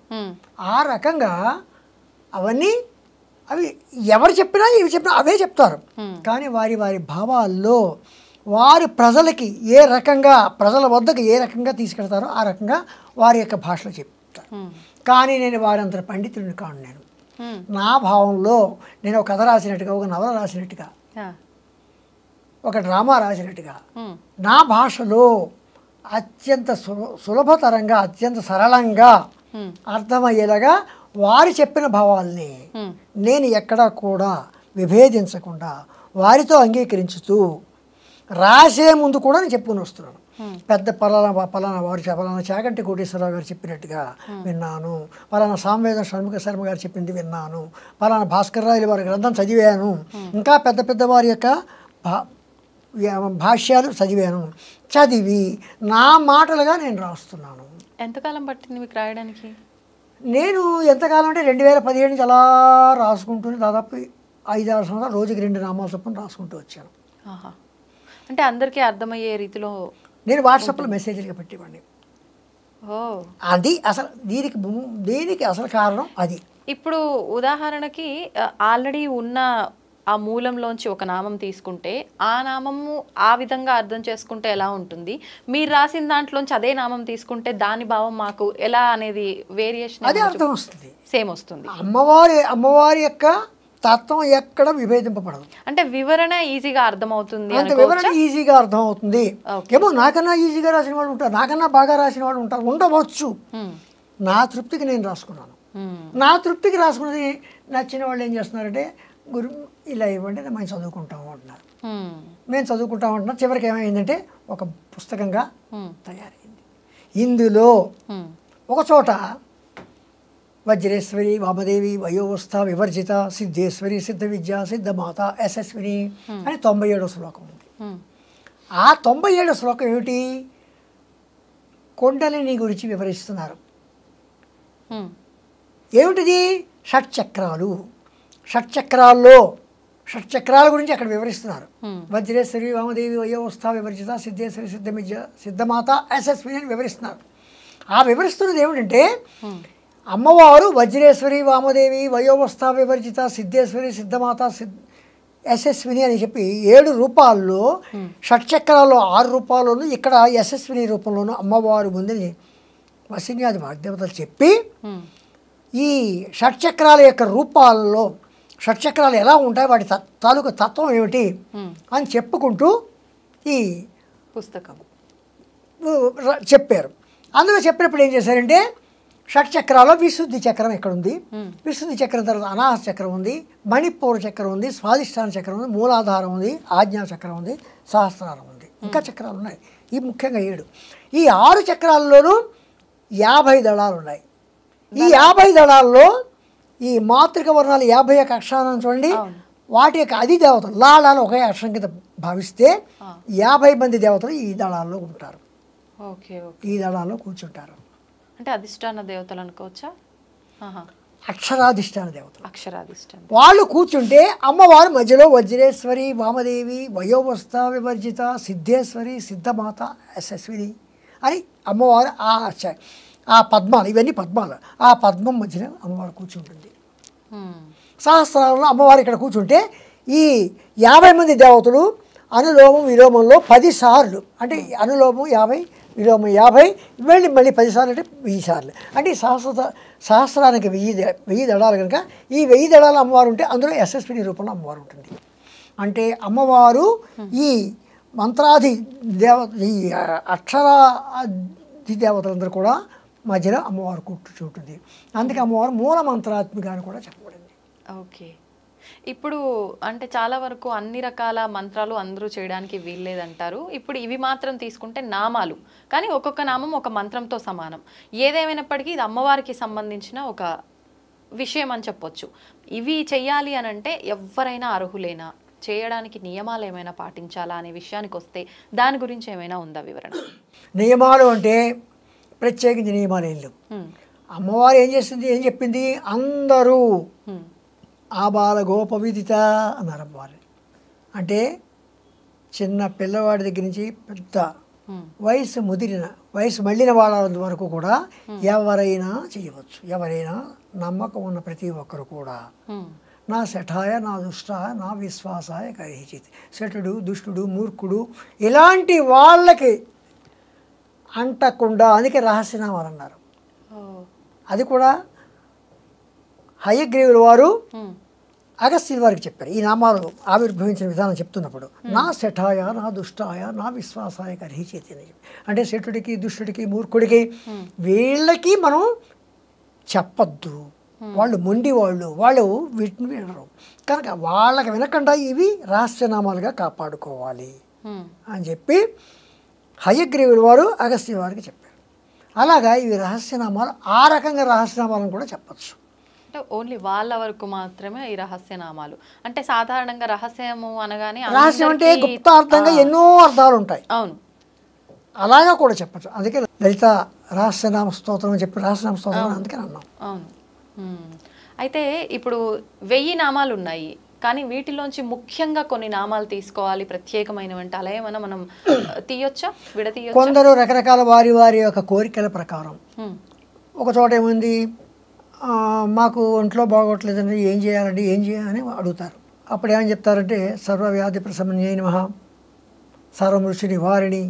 ఆ రకంగా అవన్నీ అవి ఎవరు చెప్పినా ఇవి చెప్పినా అవే చెప్తారు. కానీ వారి వారి భావాల్లో వారి ప్రజలకి ఏ రకంగా ప్రజల వద్దకు ఏ రకంగా తీసుకెళ్తారో ఆ రకంగా వారి యొక్క భాషలో చెప్తారు. కానీ నేను వారంత పండితుడిని కాను. నేను నా భావంలో నేను ఒక కథ రాసినట్టుగా, ఒక నవల రాసినట్టుగా, ఒక డ్రామా రాసినట్టుగా నా భాషలో అత్యంత సులభతరంగా అత్యంత సరళంగా అర్థమయ్యేలాగా వారు చెప్పిన భావాల్ని నేను ఎక్కడా కూడా విభేదించకుండా వారితో అంగీకరించుతూ రాసే ముందు కూడా నేను చెప్పుకుని వస్తున్నాను. పెద్ద పలానా వారు పలానా చాగంటి కోటేశ్వరరావు గారు చెప్పినట్టుగా విన్నాను, పలానా సామవేద షణ్ముఖ శర్మ గారు చెప్పింది విన్నాను, పలానా భాస్కర్ రాయలు వారి గ్రంథం చదివాను, ఇంకా పెద్ద పెద్ద వారి యొక్క భాష్యాలు చదివి నా మాటలుగా నేను రాస్తున్నాను. ఎంతకాలం పట్టింది మీకు రాయడానికి? నేను ఎంతకాలం అంటే 2017 నుంచి అలా రాసుకుంటూనే దాదాపు 5-6 సంవత్సరాలు రోజుకి 2 నామాల చొప్పున రాసుకుంటూ వచ్చాను. అంటే అందరికీ అర్థమయ్యే రీతిలో నేను వాట్సాప్లో మెసేజ్లుగా పెట్టేవాడిని. అది అసలు దీనికి అసలు కారణం అది. ఇప్పుడు ఉదాహరణకి ఆల్రెడీ ఉన్న ఆ మూలంలోంచి ఒక నామం తీసుకుంటే ఆ నామము ఆ విధంగా అర్థం చేసుకుంటే ఎలా ఉంటుంది, మీరు రాసిన దాంట్లోంచి అదే నామం తీసుకుంటే దాని భావం మాకు ఎలా అనేది వేరియేషన్ అదే అర్థం వస్తుంది, సేమ్ వస్తుంది. అమ్మవారి యొక్క తత్వం ఎక్కడ విభేదింపబడదు. అంటే వివరణ ఈజీగా అర్థమవుతుంది. వివరణ ఈజీగా అర్థమవుతుంది. ఏమో నాకన్నా ఈజీగా రాసిన వాళ్ళు ఉంటారు, నాకన్నా బాగా రాసిన వాళ్ళు ఉంటారు, ఉండవచ్చు. నా తృప్తికి నేను రాసుకున్నాను. నా తృప్తికి రాసుకున్నది నచ్చిన వాళ్ళు ఏం చేస్తున్నారంటే గురు ఇలా ఇవ్వండి మేము చదువుకుంటాము అంటున్నారు. మేము చదువుకుంటాము అంటున్నారు. చివరికి ఏమైందంటే ఒక పుస్తకంగా తయారైంది. ఇందులో ఒక చోట వజ్రేశ్వరి వామదేవి వయోవస్థ వివర్జిత సిద్ధేశ్వరి సిద్ధ విద్య సిద్ధమాత యశస్విని అని 97వ శ్లోకం ఉంది. ఆ 97వ శ్లోకం ఏమిటి? కొండలిని గురించి వివరిస్తున్నారు. ఏమిటిది? షట్చక్రాలు. షట్చక్రాల గురించి అక్కడ వివరిస్తున్నారు. వజ్రేశ్వరి వామదేవి వయోవస్థ వివర్జిత సిద్ధేశ్వరి సిద్ధ విద్య సిద్ధమాత యశస్విని అని వివరిస్తున్నారు. ఆ వివరిస్తున్నది ఏమిటంటే అమ్మవారు వజ్రేశ్వరి వామదేవి వయోవస్థ వివర్జిత సిద్ధేశ్వరి సిద్ధమాత యశస్విని అని చెప్పి 7 రూపాల్లో, షట్చక్రాల్లో 6 రూపాల్లోనూ, ఇక్కడ యశస్విని రూపంలోనూ అమ్మవారు ముందని వసిన్యాది వాగ్దేవతలు చెప్పి ఈ షట్చక్రాల యొక్క రూపాల్లో షట్చక్రాలు ఎలా ఉంటాయి, వాటి తాలూకు తత్వం ఏమిటి అని చెప్పుకుంటూ ఈ పుస్తకం చెప్పారు. అందులో చెప్పినప్పుడు ఏం చేశారంటే షట్చక్రాల్లో విశుద్ధి చక్రం ఎక్కడుంది, విశుద్ధి చక్రం తర్వాత అనాహత చక్రం ఉంది, మణిపూర చక్రం ఉంది, స్వాధిష్టాన చక్రం ఉంది, మూలాధారం ఉంది, ఆజ్ఞా చక్రం ఉంది, సహస్రారం ఉంది, ఇంకా చక్రాలు ఉన్నాయి. ఈ ముఖ్యంగా 7. ఈ 6 చక్రాల్లోనూ 50 దళాలు ఉన్నాయి. ఈ 50 దళాల్లో ఈ మాతృక వర్ణాలు 51 అక్షరాలను చూడండి, వాటి యొక్క అధి దేవతలు లాలాలు ఒకే అక్షరం కింద భావిస్తే 50 మంది దేవతలు ఈ దళాల్లో ఉంటారు. ఈ దళాల్లో కూర్చుంటారు. అంటే అధిష్టాన దేవతలు అనుకోవచ్చా? అక్షరాధిష్టాన దేవతలు. అక్షరాధిష్టాన వాళ్ళు కూర్చుంటే అమ్మవారు మధ్యలో వజ్రేశ్వరి వామదేవి వయోవస్థ వివర్జిత సిద్ధేశ్వరి సిద్ధమాత యశస్విని అని అమ్మవారు ఆ పద్మాలు, ఇవన్నీ పద్మాలు, ఆ పద్మం మధ్యన అమ్మవారు కూర్చుంటుంది. సహస్రాలలో అమ్మవారు ఇక్కడ కూర్చుంటే ఈ 50 మంది దేవతలు అనులోమం విలోమంలో 10 సార్లు, అంటే అనులోమం 50 విలోమం 50 వెళ్ళి మళ్ళీ 10 సార్లు అంటే 1000 సార్లు, అంటే ఈ సహస్రానికి 1000 దళాలు కనుక ఈ 1000 దళాల అమ్మవారు ఉంటే అందులో యశస్విని రూపంలో అమ్మవారు ఉంటుంది. అంటే అమ్మవారు ఈ మంత్రాది ఈ అక్షరాది దేవతలందరూ కూడా మధ్యలో అమ్మవారు కూర్చుంటుంది. అందుకే అమ్మవారు మూల మంత్రాత్మిక అని కూడా చెప్పబడింది. ఓకే. ఇప్పుడు అంటే చాలా వరకు అన్ని రకాల మంత్రాలు అందరూ చేయడానికి వీల్లేదంటారు. ఇప్పుడు ఇవి మాత్రం తీసుకుంటే నామాలు, కానీ ఒక్కొక్క నామం ఒక మంత్రంతో సమానం. ఏదేమైనప్పటికీ ఇది అమ్మవారికి సంబంధించిన ఒక విషయం అని చెప్పొచ్చు. ఇవి చెయ్యాలి అని అంటే ఎవరైనా అర్హులేనా, చేయడానికి నియమాలు ఏమైనా పాటించాలా అనే విషయానికి వస్తే దాని గురించి ఏమైనా ఉందా వివరణ? నియమాలు అంటే ప్రత్యేకించి నియమాలు ఏం లేవు. అమ్మవారు ఏం చేస్తుంది, ఏం చెప్పింది, అందరూ ఆబాల గోపవిదిత అన్నారు అమ్మవారు. అంటే చిన్న పిల్లవాడి దగ్గర నుంచి పెద్ద వయసు మళ్ళిన వాళ్ళ వరకు కూడా ఎవరైనా చేయవచ్చు. ఎవరైనా నమ్మకం ఉన్న ప్రతి ఒక్కరు కూడా నా శఠాయ నా దుష్టాయ నా విశ్వాసాయ కరిహిచిత్. శఠుడు, దుష్టుడు, మూర్ఖుడు ఇలాంటి వాళ్ళకి అంటకుండా, అందుకే రహస్యనామాలు అన్నారు. అది కూడా హయగ్రీవుల వారు అగస్త్యుల వారికి చెప్పారు. ఈ నామాలు ఆవిర్భవించిన విధానం చెప్తున్నప్పుడు నా శఠాయ నా దుష్టాయ నా విశ్వాసాయ కరిహిచేతి అని చెప్పి, అంటే శఠుడికి, దుష్టుడికి, మూర్ఖుడికి వీళ్ళకి మనం చెప్పద్దు. వాళ్ళు మొండి వాళ్ళు వీటిని వినరు కనుక వాళ్ళకి వినకుండా ఇవి రహస్యనామాలుగా కాపాడుకోవాలి అని చెప్పి హయగ్రీవుల వారు అగస్త్యుల వారికి చెప్పారు. అలాగా ఇవి రహస్యనామాలు, ఆ రకంగా రహస్యనామాలను కూడా చెప్పచ్చు. అంటే ఓన్లీ వాళ్ళ వరకు మాత్రమే ఈ రహస్యనామాలు. అంటే సాధారణంగా రహస్యము అనగానే రహస్యం అంటే గుప్తార్థంగా ఎన్నో అర్థాలు ఉంటాయి. అవును, అలాగా కూడా చెప్పచ్చు. అందుకే లలిత రహస్యనామ స్తోత్రం అని చెప్పి రహస్యనామ స్తోత్రం అందుకే అన్నాం. అవును. అయితే ఇప్పుడు 1000 నామాలు ఉన్నాయి, కానీ వీటిలోంచి ముఖ్యంగా కొన్ని నామాలు తీసుకోవాలి ప్రత్యేకమైనవంటే అలా ఏమైనా మనం తీయొచ్చా, విడతీయొచ్చా? కొందరు రకరకాల వారి యొక్క కోరికల ప్రకారం ఒక చోట ఏముంది, మాకు ఒంట్లో బాగోట్లేదండి, ఏం చేయాలని అడుగుతారు. అప్పుడు ఏమని చెప్తారంటే సర్వవ్యాధి ప్రశమన్యై నమః సర్వమృష్టి నివారిణి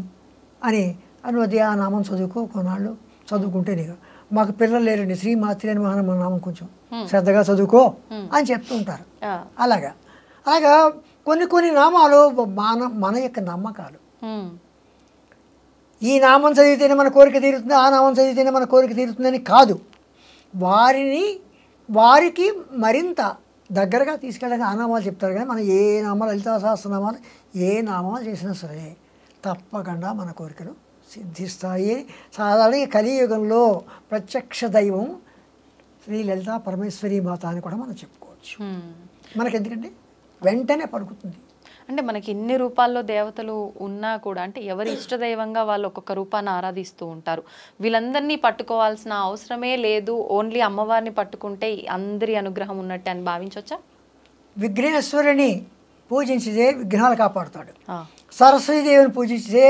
అని అనువది ఆ నామం చదువుకో, కొన్నాళ్ళు చదువుకుంటే నీకు. మాకు పిల్లలు లేరండి, శ్రీమాత్రి అని మన నామం కొంచెం శ్రద్ధగా చదువుకో అని చెప్తూ ఉంటారు. అలాగా కొన్ని నామాలు మన యొక్క నమ్మకాలు. ఈ నామం చదివితేనే మన కోరిక తీరుతుంది, ఆ నామం చదివితేనే మన కోరిక తీరుతుందని కాదు. వారికి మరింత దగ్గరగా తీసుకెళ్ళడానికి ఆ నామాలు చెప్తారు. కానీ మనం ఏ నామాలు, లలితా సహస్రనామాలు ఏ నామాలు చేసినా సరే తప్పకుండా మన కోరికలు సిద్ధిస్తాయి. సాధారణ కలియుగంలో ప్రత్యక్ష దైవం శ్రీ లలితా పరమేశ్వరి మాత అని కూడా మనం చెప్పుకోవచ్చు. మనకి ఎందుకంటే వెంటనే పలుకుతుంది. అంటే మనకి ఇన్ని రూపాల్లో దేవతలు ఉన్నా కూడా, అంటే ఎవరి ఇష్టదైవంగా వాళ్ళు ఒక్కొక్క రూపాన్ని ఆరాధిస్తూ ఉంటారు. వీళ్ళందరినీ పట్టుకోవాల్సిన అవసరమే లేదు, ఓన్లీ అమ్మవారిని పట్టుకుంటే అందరి అనుగ్రహం ఉన్నట్టు అని భావించవచ్చా? విఘ్నేశ్వరుని పూజించితే విఘ్నాలు కాపాడుతాడు. సరస్వతీదేవిని పూజిస్తే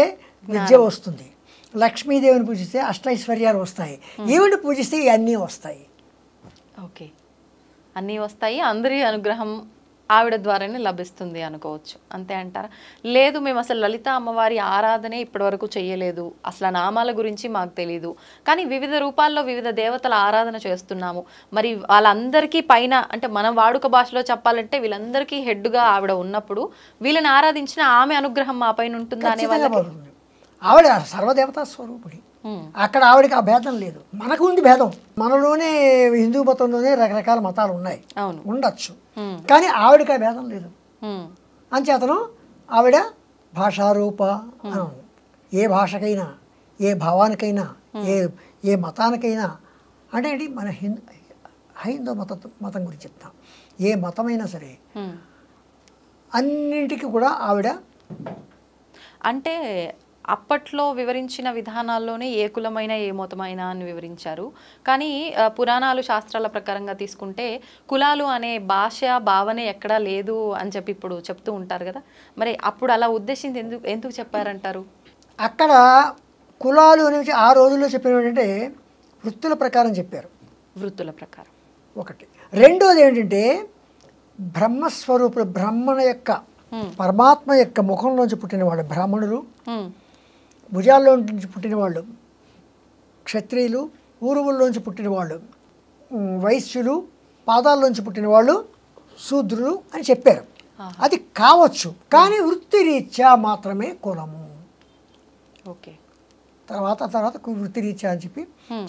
విద్య వస్తుంది. లక్ష్మీదేవిని పూజిస్తే అష్టైశ్వర్యాలు వస్తాయి. ఈవిని పూజిస్తే ఇవన్నీ వస్తాయి. ఓకే, అన్నీ వస్తాయి, అందరి అనుగ్రహం ఆవిడ ద్వారానే లభిస్తుంది అనుకోవచ్చు, అంతే అంటారా? లేదు, మేము అసలు లలిత అమ్మవారి ఆరాధనే ఇప్పటివరకు చేయలేదు, అసలు నామాల గురించి మాకు తెలీదు, కానీ వివిధ రూపాల్లో వివిధ దేవతల ఆరాధన చేస్తున్నాము, మరి వాళ్ళందరికీ పైన, అంటే మనం వాడుక భాషలో చెప్పాలంటే వీళ్ళందరికీ హెడ్గా ఆవిడ ఉన్నప్పుడు వీళ్ళని ఆరాధించిన ఆమె అనుగ్రహం మా పైన ఉంటుందా అనే వాళ్ళకి? ఆవిడ సర్వదేవతా స్వరూపుడి. అక్కడ ఆవిడకి ఆ భేదం లేదు, మనకు ఉంది భేదం. మనలోనే హిందూ మతంలోనే రకరకాల మతాలు ఉన్నాయి, ఉండొచ్చు, కానీ ఆవిడకి ఆ భేదం లేదు. అంచేతను ఆవిడ భాషారూప, ఏ భాషకైనా, ఏ భావానికైనా, ఏ మతానికైనా, అంటే ఏంటి మన హైందవ మతం గురించి చెప్తాం. ఏ మతమైనా సరే అన్నింటికి కూడా ఆవిడ, అంటే అప్పట్లో వివరించిన విధానాల్లోనే ఏ కులమైన ఏ మతమైనా అని వివరించారు. కానీ పురాణాలు శాస్త్రాల ప్రకారంగా తీసుకుంటే కులాలు అనే భాష భావనే ఎక్కడా లేదు అని చెప్పి ఇప్పుడు చెప్తూ ఉంటారు కదా, మరి అప్పుడు అలా ఉద్దేశించి ఎందుకు చెప్పారంటారు? అక్కడ కులాలు అనేవి ఆ రోజుల్లో చెప్పిన ఏంటంటే వృత్తుల ప్రకారం చెప్పారు వృత్తుల ప్రకారం ఒకటి. రెండోది ఏంటంటే బ్రహ్మస్వరూపులు, బ్రహ్మణ యొక్క పరమాత్మ యొక్క ముఖంలోంచి పుట్టిన వాళ్ళు బ్రాహ్మణులు, భుజాల్లో నుంచి పుట్టిన వాళ్ళు క్షత్రియులు, ఊరువుల్లోంచి పుట్టిన వాళ్ళు వైశ్యులు, పాదాల్లోంచి పుట్టిన వాళ్ళు శూద్రులు అని చెప్పారు. అది కావచ్చు, కానీ వృత్తిరీత్యా మాత్రమే కులము. ఓకే. తర్వాత వృత్తిరీత్యా అని చెప్పి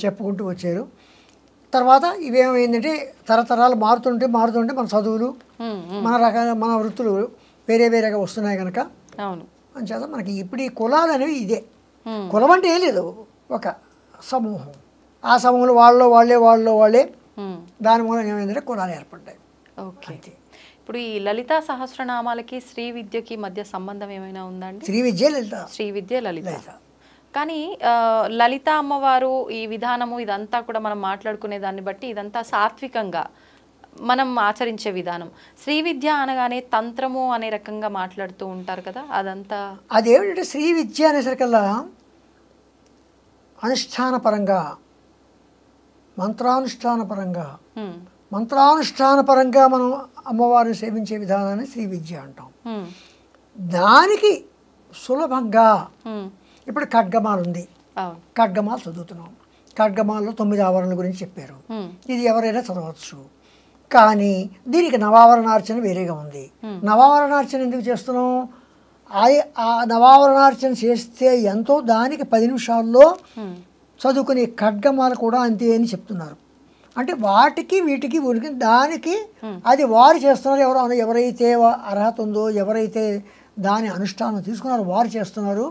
చెప్పుకుంటూ వచ్చారు. తర్వాత ఇవేమైందంటే తరతరాలు మారుతుంటే మన చదువులు మన వృత్తులు వేరేగా వస్తున్నాయి కనుక అవును అంచేత మనకి ఇప్పుడు ఈ కులాలు అనేవి ఇదే. కులం అంటే ఏం లేదు, ఒక సమూహం. ఆ సమూహంలో వాళ్ళే దాని మూలంగా ఏమైందంటే కులాలు ఏర్పడ్డాయి. ఓకే. ఇప్పుడు ఈ లలితా సహస్రనామాలకి శ్రీ విద్యకి మధ్య సంబంధం ఏమైనా ఉందా అండి? శ్రీ విద్య లలిత. కానీ లలిత అమ్మవారు ఈ విధానము ఇదంతా కూడా మనం మాట్లాడుకునే దాన్ని బట్టి ఇదంతా సాత్వికంగా మనం ఆచరించే విధానం. శ్రీ విద్య అనగానే తంత్రము అనే రకంగా మాట్లాడుతూ ఉంటారు కదా, అదంతా అదేమిటంటే శ్రీ విద్య అనేసరికల్లా అనుష్ఠానపరంగా మంత్రానుష్ఠానపరంగా మనం అమ్మవారిని సేవించే విధానాన్ని శ్రీ విద్య అంటాం. దానికి సులభంగా ఇప్పుడు ఖడ్గమాల ఉంది, ఖడ్గమాల చదువుతున్నాం. ఖడ్గమాలలో 9 ఆవరణల గురించి చెప్పారు. ఇది ఎవరైనా చదవచ్చు. కానీ దీనికి నవావరణార్చన వేరేగా ఉంది. నవావరణార్చన ఎందుకు చేస్తున్నాం? ఆ నవావరణార్చన చేస్తే ఎంతో దానికి 10 నిమిషాల్లో చదువుకునే ఖడ్గమాల కూడా అంతే అని చెప్తున్నారు. అంటే వాటికి వీటికి ఉనికి దానికి అది వారు చేస్తున్నారు. ఎవరైతే అర్హత ఉందో, ఎవరైతే దాని అనుష్ఠానం తీసుకున్నారో వారు చేస్తున్నారు.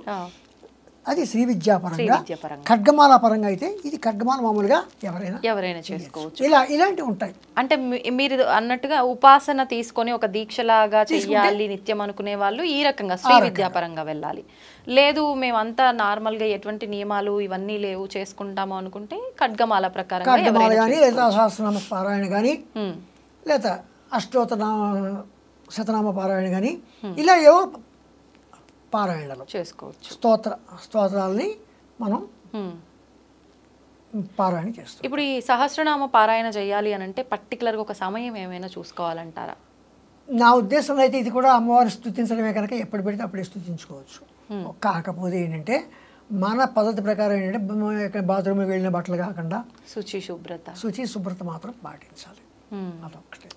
అది శ్రీ విద్యాపరంగా. ఖడ్గమాల పరంగా అయితే ఇది ఖడ్గమాల మామూలుగా ఎవరైనా చేసుకోవచ్చు. ఇలాంటివి ఉంటాయి. అంటే మీరు అన్నట్టుగా ఉపాసన తీసుకొని ఒక దీక్షలాగా చెయ్యాలి నిత్యం అనుకునే వాళ్ళు ఈ రకంగా శ్రీ విద్యాపరంగా వెళ్ళాలి. లేదు మేమంతా నార్మల్గా ఎటువంటి నియమాలు ఇవన్నీ లేవు చేసుకుంటాము అనుకుంటే ఖడ్గమాల ప్రకారం కానీ లేదా సహస్రనామ పారాయణ కానీ లేదా శతనామ పారాయణ కానీ ఇలా ఏవో పారాయణలు చేసుకోవచ్చు. స్తోత్రాలని మనం పారాయణ చేస్తాం. ఇప్పుడు ఈ సహస్రనామ పారాయణ చేయాలి అని అంటే పర్టికులర్గా ఒక సమయం ఏమైనా చూసుకోవాలంటారా? నా ఉద్దేశంలో అయితే ఇది కూడా అమ్మవారిని స్తుతించడమే కనుక ఎప్పుడు పెడితే అప్పుడే స్తుతించుకోవచ్చు. కాకపోతే ఏంటంటే మన పద్ధతి ప్రకారం ఏంటంటే బాత్రూమ్కి వెళ్ళిన బట్టలు కాకుండా శుచి శుభ్రత మాత్రం పాటించాలి.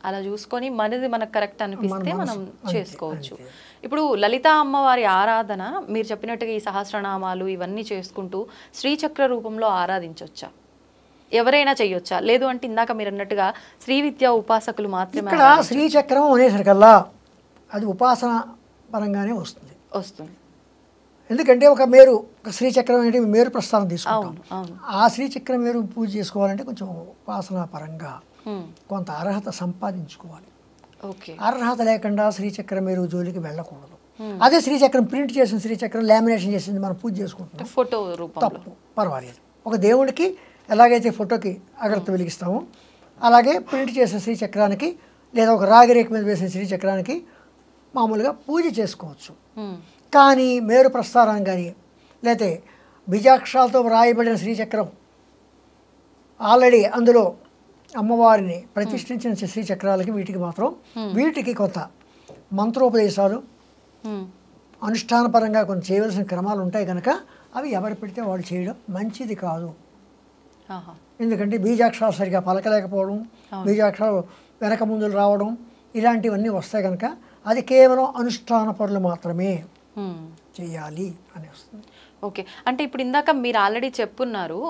అలా చూసుకొని మనది మనకు కరెక్ట్ అనిపిస్తే మనం చేసుకోవచ్చు. ఇప్పుడు లలితా అమ్మవారి ఆరాధన మీరు చెప్పినట్టుగా ఈ సహస్రనామాలు ఇవన్నీ చేసుకుంటూ శ్రీచక్ర రూపంలో ఆరాధించవచ్చా? ఎవరైనా చేయొచ్చా? లేదు అంటే ఇందాక మీరు అన్నట్టుగా శ్రీ విద్యా ఉపాసకులు మాత్రమే. ఇక్కడ శ్రీచక్రం అనేసరికల్లా అది ఉపాసన పరంగానే వస్తుంది. ఎందుకంటే ఒక శ్రీచక్రం అంటే మేరు ప్రస్థానం తీసుకుంటాం. ఆ శ్రీచక్రం మేరు పూజ చేసుకోవాలంటే కొంచెం ఉపాసన పరంగా కొంత అర్హత సంపాదించుకోవాలి. అర్హత లేకుండా శ్రీచక్రం మీరు జోలికి వెళ్ళకూడదు. అదే శ్రీచక్రం ప్రింట్ చేసిన శ్రీచక్రం లామినేషన్ చేసింది మనం పూజ చేసుకుంటాం, ఫోటో రూపంలో తప్పు, పర్వాలేదు. ఒక దేవుడికి ఎలాగైతే ఫోటోకి అగరత్తి వెలిగిస్తామో అలాగే ప్రింట్ చేసిన శ్రీచక్రానికి లేదా ఒక రాగి రేఖ మీద వేసిన శ్రీచక్రానికి మామూలుగా పూజ చేసుకోవచ్చు. కానీ మేరు ప్రస్థానం కానీ లేకపోతే బీజాక్షరాలతో వ్రాయబడిన శ్రీచక్రం ఆల్రెడీ అందులో అమ్మవారిని ప్రతిష్ఠించిన శ్రీచక్రాలకి వీటికి కొంత మంత్రోపదేశాలు అనుష్ఠానపరంగా కొన్ని చేయవలసిన క్రమాలు ఉంటాయి కనుక అవి ఎవరు పెడితే వాళ్ళు చేయడం మంచిది కాదు. ఎందుకంటే బీజాక్షరాలు సరిగా పలకలేకపోవడం, బీజాక్షరాలు వెనక ముందులు రావడం ఇలాంటివన్నీ వస్తాయి కనుక అది కేవలం అనుష్ఠాన పనులు మాత్రమే చేయాలి అని వస్తుంది. ఓకే. అంటే ఇప్పుడు ఇందాక మీరు ఆల్రెడీ చెప్పున్నారు,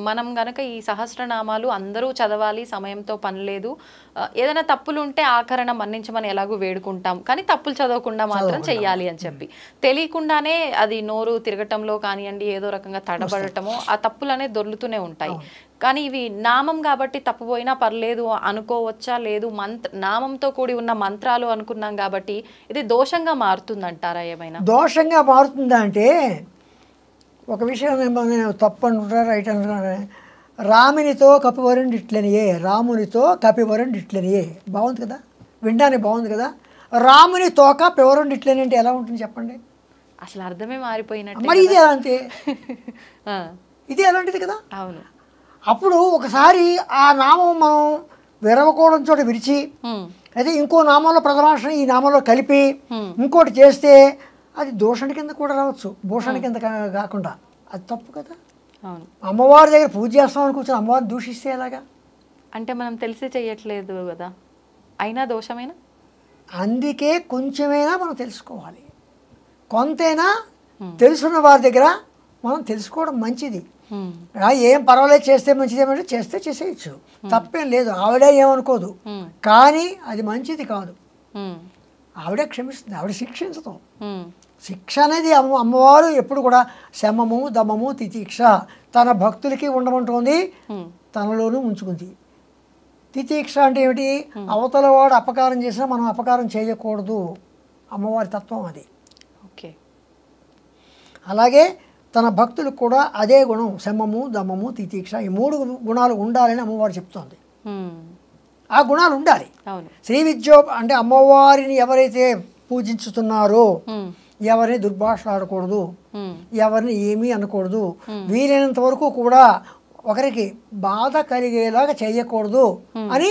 మనం గనక ఈ సహస్రనామాలు అందరూ చదవాలి, సమయంతో పని లేదు, ఏదైనా తప్పులు ఉంటే ఆఖరణ మన్నించమని ఎలాగూ వేడుకుంటాం, కానీ తప్పులు చదవకుండా మాత్రం చెయ్యాలి అని చెప్పి తెలియకుండానే అది నోరు తిరగటంలో కానివ్వండి ఏదో రకంగా తడబడటమో ఆ తప్పులు అనేది దొర్లుతూనే ఉంటాయి. కానీ ఇవి నామం కాబట్టి తప్పుపోయినా పర్లేదు అనుకోవచ్చా? లేదు నామంతో కూడి ఉన్న మంత్రాలు అనుకున్నాం కాబట్టి ఇది దోషంగా మారుతుందంటారా? ఏమైనా దోషంగా మారుతుందా అంటే ఒక విషయం తప్పు అంటున్నారు, రైట్ అంటున్నారు. రామునితో కపివరుడిట్లనియే, రామునితో కపివరుడిట్లనియే. బాగుంది కదా, వినడానికి బాగుంది కదా. రాముని తోక పివరుడిట్లని అంటే ఎలా ఉంటుంది చెప్పండి? అసలు అర్థమే మారిపోయినట్టు. మరి ఇది అలాంటి ఇది అలాంటిది కదా. అవును. అప్పుడు ఒకసారి ఆ నామం మనం విరవకోవడం చోట విరిచి అయితే ఇంకో నామంలో ప్రథమాక్షరం ఈ నామంలో కలిపి ఇంకోటి చేస్తే అది దోషణ కింద కూడా రావచ్చు, భూషణ కింద కాకుండా. అది తప్పు కదా. అవును. అమ్మవారి దగ్గర పూజ చేస్తామని కూర్చొని అమ్మవారిని దూషిస్తే ఎలాగా? అంటే మనం తెలిసి చెయ్యట్లేదు కదా, అయినా దోషమైనా. అందుకే కొంచెమైనా మనం తెలుసుకోవాలి, కొంతైనా తెలుసున్న వారి దగ్గర మనం తెలుసుకోవడం మంచిది. ఏం పర్వాలేదు, చేస్తే మంచిదేమంటే చేస్తే చేసేయచ్చు, తప్పేం లేదు, ఆవిడ ఏమనుకోదు. కానీ అది మంచిది కాదు. ఆవిడే క్షమిస్తుంది, ఆవిడ శిక్షించదు. శిక్ష అనేది అమ్మవారు ఎప్పుడు కూడా శమము దమము తితీక్ష తన భక్తులకి ఉండమంటోంది, తనలోనూ ఉంచుకుంది. తితీక్ష అంటే ఏమిటి? అవతల వాడు అపకారం చేసినా మనం అపకారం చేయకూడదు, అమ్మవారి తత్వం అది. ఓకే. అలాగే తన భక్తులకు కూడా అదే గుణం, శమము దమము తితీక్ష, ఈ 3 గుణాలు ఉండాలని అమ్మవారు చెప్తోంది. ఆ గుణాలు ఉండాలి. శ్రీ విద్యో అంటే అమ్మవారిని ఎవరైతే పూజించుతున్నారో ఎవరిని దుర్భాషలు ఆడకూడదు, ఎవరిని ఏమీ అనకూడదు, వీలైనంత వరకు కూడా ఒకరికి బాధ కలిగేలాగా చేయకూడదు అని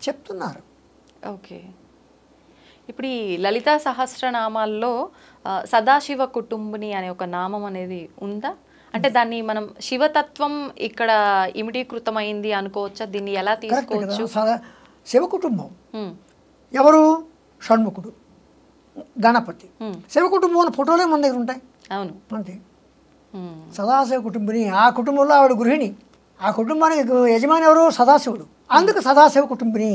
చెప్తున్నారు. ఓకే. ఇప్పుడు ఈ లలితా సహస్రనామాల్లో సదాశివ కుటుంబిని అనే ఒక నామం అనేది ఉందా? అంటే దాన్ని మనం శివతత్వం ఇక్కడ ఇమిడీకృతమైంది అనుకోవచ్చా? దీన్ని ఎలా తీసుకోవచ్చు? శివ కుటుంబం ఎవరు? షణ్ముఖుడు, గణపతి. శివ కుటుంబం ఫోటోలే మన దగ్గర ఉంటాయి. అవును, అంతే. సదాశివ కుటుంబిని, ఆ కుటుంబంలో ఆవిడ గృహిణి, ఆ కుటుంబానికి యజమాని ఎవరు? సదాశివుడు. అందుకు సదాశివ కుటుంబిని.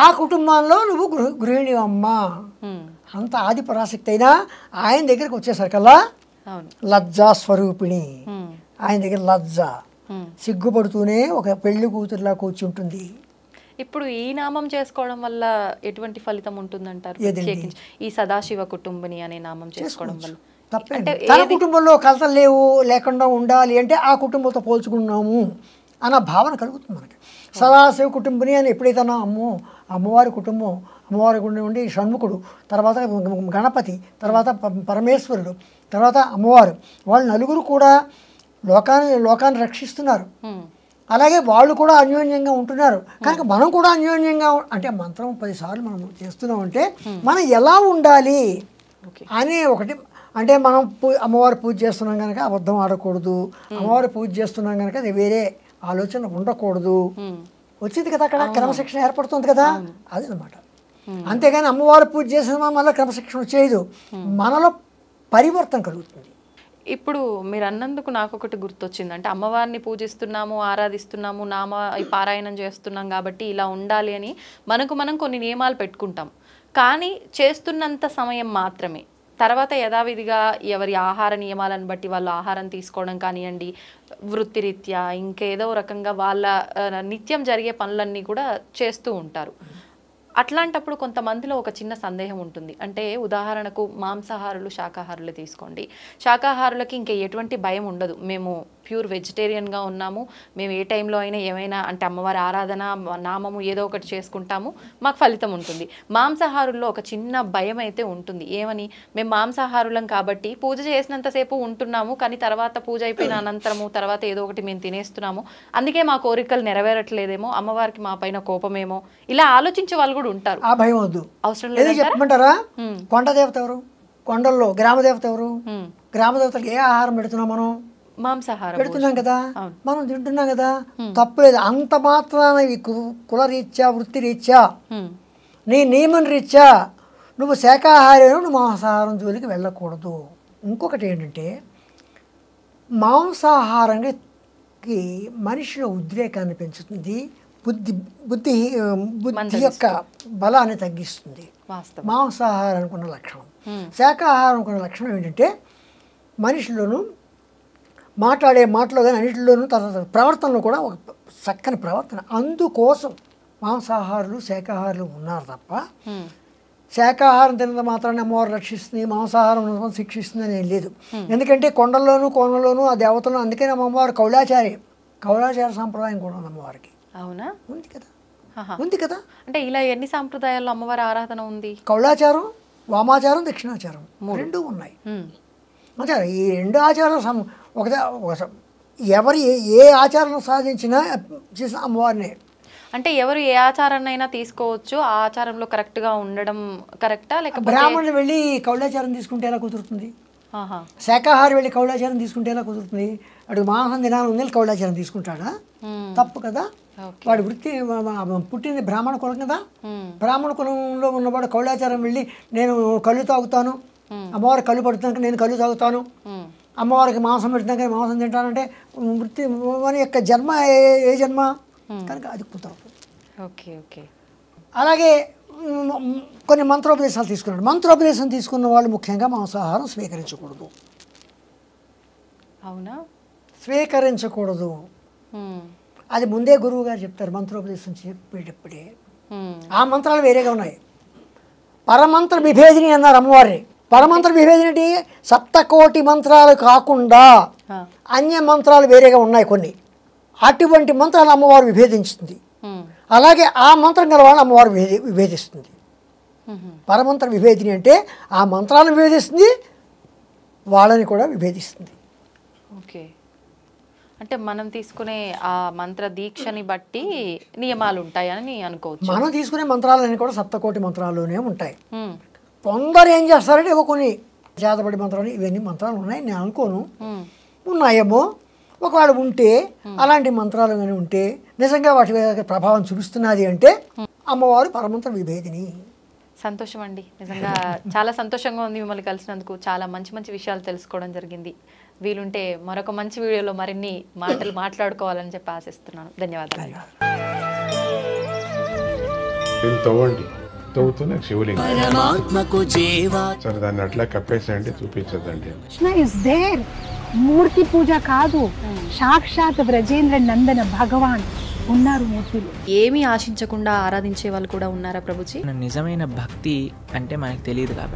ఆ కుటుంబంలో నువ్వు గృహిణి అమ్మ. అంత ఆది పరాశక్తి అయినా ఆయన దగ్గరికి వచ్చేసరికల్లా లజ్జా స్వరూపిణి. ఆయన దగ్గర లజ్జ, సిగ్గుపడుతూనే ఒక పెళ్లి కూతురులా కూర్చుంటుంది. ఇప్పుడు ఈ నామం చేసుకోవడం వల్ల ఎటువంటి ఫలితం ఉంటుందంటారు? ఈ సదాశివ కుటుంబిని అనే నామం చేసుకోవడం వల్ల తప్పేంటి? తన కుటుంబంలో కలతలు లేకుండా ఉండాలి అంటే ఆ కుటుంబంతో పోల్చుకున్నాము అన్న భావన కలుగుతుంది మనకి. సదాశివ కుటుంబిని అని ఎప్పుడైతే అమ్మో అమ్మవారి కుటుంబం, అమ్మవారి ఉండి షణ్ముఖుడు, తర్వాత గణపతి, తర్వాత పరమేశ్వరుడు, తర్వాత అమ్మవారు, వాళ్ళు నలుగురు కూడా లోకాన్ని రక్షిస్తున్నారు. అలాగే వాళ్ళు కూడా అన్యోన్యంగా ఉంటున్నారు. కనుక మనం కూడా అన్యోన్యంగా అంటే మంత్రం 10 సార్లు మనం చేస్తున్నామంటే మనం ఎలా ఉండాలి అనే ఒకటి. అంటే మనం అమ్మవారి పూజ చేస్తున్నాం కనుక అబద్ధం ఆడకూడదు, అమ్మవారి పూజ చేస్తున్నాం కనుక వేరే ఆలోచన ఉండకూడదు. వచ్చింది కదా అక్కడ క్రమశిక్షణ ఏర్పడుతుంది కదా, అది అన్నమాట. అంతేగాని అమ్మవారు పూజ చేసిన మళ్ళీ క్రమశిక్షణ చేయదు, మనలో పరివర్తన కలుగుతుంది. ఇప్పుడు మీరు అన్నందుకు నాకు ఒకటి గుర్తొచ్చింది. అంటే అమ్మవారిని పూజిస్తున్నాము, ఆరాధిస్తున్నాము, పారాయణం చేస్తున్నాం కాబట్టి ఇలా ఉండాలి అని మనం కొన్ని నియమాలు పెట్టుకుంటాం. కానీ చేస్తున్నంత సమయం మాత్రమే. తర్వాత యథావిధిగా ఎవరి ఆహార నియమాలను బట్టి వాళ్ళు ఆహారం తీసుకోవడం కానివ్వండి, వృత్తిరీత్యా ఇంకేదో రకంగా వాళ్ళ నిత్యం జరిగే పనులన్నీ కూడా చేస్తూ ఉంటారు. అట్లాంటప్పుడు కొంతమందిలో ఒక చిన్న సందేహం ఉంటుంది. అంటే ఉదాహరణకు మాంసాహారులు, శాకాహారులు తీసుకోండి. శాకాహారులకి ఇంకా ఎటువంటి భయం ఉండదు, మేము ప్యూర్ వెజిటేరియన్గా ఉన్నాము, మేము ఏ టైంలో అయినా ఏమైనా అంటే అమ్మవారి ఆరాధన నామము ఏదో ఒకటి చేసుకుంటాము, మాకు ఫలితం ఉంటుంది. మాంసాహారుల్లో ఒక చిన్న భయం అయితే ఉంటుంది. ఏమని? మేము మాంసాహారులం కాబట్టి పూజ చేసినంతసేపు ఉంటున్నాము, కానీ తర్వాత పూజ అయిపోయిన అనంతరము తర్వాత ఏదో ఒకటి మేము తినేస్తున్నాము, అందుకే మా కోరికలు నెరవేరట్లేదేమో, అమ్మవారికి మా పైన కోపమేమో, ఇలా ఆలోచించే వాళ్ళు కూడా ఉంటారు. ఆ భయం వద్దు, అవసరం లేదు. చెప్పమంటారా? కొండ దేవత ఎవరు? కొండల్లో గ్రామ దేవత ఎవరు? గ్రామ దేవతలకు ఏ ఆహారం పెడుతున్నాం? మనం మాంసాహారం పెడుతున్నాం కదా, మనం తింటున్నాం కదా, తప్పులేదు. అంత మాత్రాన కులరీత్యా, వృత్తిరీత్యా, నీ నియమం రీత్యా నువ్వు శాకాహారం, నువ్వు మాంసాహారం జోలికి వెళ్ళకూడదు. ఇంకొకటి ఏంటంటే మాంసాహారానికి మనిషిలో ఉద్రేకాన్ని పెంచుతుంది, బుద్ధి యొక్క బలాన్ని తగ్గిస్తుంది. మాంసాహారానికి ఉన్న లక్షణం. శాకాహారానికి ఉన్న లక్షణం ఏంటంటే మనిషిలోనూ మాట్లాడే మాటలో కానీ అన్నింటిలోనూ తర్వాత ప్రవర్తనలో కూడా ఒక చక్కని ప్రవర్తన. అందుకోసం మాంసాహారులు శాకాహారులు ఉన్నారు తప్ప శాకాహారం తినడం మాత్రాన్ని అమ్మవారు రక్షిస్తుంది, మాంసాహారం శిక్షిస్తుంది అని ఏం లేదు. ఎందుకంటే కొండల్లోనూ కోనల్లోనూ ఆ దేవతలను, అందుకని అమ్మవారు కౌలాచార సాంప్రదాయం కూడా ఉంది అమ్మవారికి. అవునా? ఉంది కదా, ఉంది కదా. అంటే ఇలా ఎన్ని సాంప్రదాయాల్లో అమ్మవారి ఆరాధన ఉంది? కౌలాచారం వామాచారం దక్షిణాచారం రెండూ ఉన్నాయి. అంటే ఈ రెండు ఆచారం ఎవరు ఏ ఆచారం సాధించినా చేసిన అమ్మవారినే. అంటే ఎవరు ఏ ఆచారాన్నైనా తీసుకోవచ్చు, ఆ ఆచారంలో కరెక్ట్గా ఉండడం కరెక్టా? లేకపోతే బ్రాహ్మణులు వెళ్ళి కౌలాచారం తీసుకుంటే ఎలా కుదురుతుంది? శాకాహారి వెళ్ళి కౌలాచారం తీసుకుంటే ఎలా కుదురుతుంది? వాడు మాంసం దినాలు ఉంది కౌలాచారం తీసుకుంటాడా? తప్పు కదా. వాడి వృత్తి పుట్టింది బ్రాహ్మణ కులం కదా. బ్రాహ్మణ కులంలో ఉన్నవాడు కౌలాచారం వెళ్ళి నేను కళ్ళు తాగుతాను, అమ్మవారికి కళ్ళు పడుతున్నాక నేను కళ్ళు తాగుతాను, అమ్మవారికి మాంసం పెడుతున్నాక మాంసం తింటానంటే వృత్తి మన యొక్క జన్మ ఏ జన్మ కనుక అది కుదరదు. Okay okay. అలాగే కొన్ని మంత్రోపదేశాలు తీసుకున్నాడు. మంత్రోపదేశం తీసుకున్న వాళ్ళు ముఖ్యంగా మాంసాహారం స్వీకరించకూడదు. అవునా? స్వీకరించకూడదు. అది ముందే గురువు గారు చెప్తారు మంత్రోపదేశం చెప్పేటప్పుడే. ఆ మంత్రాలు వేరేగా ఉన్నాయి. పరమంత్ర విభేదిని అన్నారు అమ్మవారిని. పరమంత్ర విభేదిని అంటే 7,000,000 మంత్రాలు కాకుండా అన్య మంత్రాలు వేరేగా ఉన్నాయి కొన్ని. అటువంటి మంత్రాలు అమ్మవారు విభేదించుతుంది. అలాగే ఆ మంత్రం గల వాళ్ళని అమ్మవారు విభేదిస్తుంది. పరమంత్ర విభేదిని అంటే ఆ మంత్రాలను విభేదిస్తుంది, వాళ్ళని కూడా విభేదిస్తుంది. ఓకే. అంటే మనం తీసుకునే ఆ మంత్ర దీక్షని బట్టి నియమాలు ఉంటాయని అనుకోవచ్చు. మనం తీసుకునే మంత్రాలన్నీ కూడా 7,000,000 మంత్రాల్లోనే ఉంటాయి. కొందరు ఏం చేస్తారంటే కొన్ని చేతబడి మంత్రాలు ఇవన్నీ మంత్రాలు ఉన్నాయి నేను అనుకోను, ఉన్నాయేమో. ఒకవేళ ఉంటే అలాంటి మంత్రాలు కానీ ఉంటే నిజంగా వాటి ప్రభావం చూపిస్తున్నది అంటే అమ్మవారు పరమంత్ర విభేదిని. సంతోషం అండి, నిజంగా చాలా సంతోషంగా ఉంది మిమ్మల్ని కలిసినందుకు. చాలా మంచి మంచి విషయాలు తెలుసుకోవడం జరిగింది. వీలుంటే మరొక మంచి వీడియోలో మరిన్ని మాటలు మాట్లాడుకోవాలని చెప్పి ఆశిస్తున్నాను. ధన్యవాదాలు. సరే దాన్ని అట్లా కప్పేసేయండి, చూపించదండి. మూర్తి పూజ కాదు, సాక్షాత్ బ్రజేంద్ర నందన భగవాన్ ఉన్నారు మూర్తిలో. ఏమీ ఆశించకుండా ఆరాధించే వాళ్ళు కూడా ఉన్నారా ప్రభుజీ? నిజమైన భక్తి అంటే మనకు తెలియదు కాబట్టి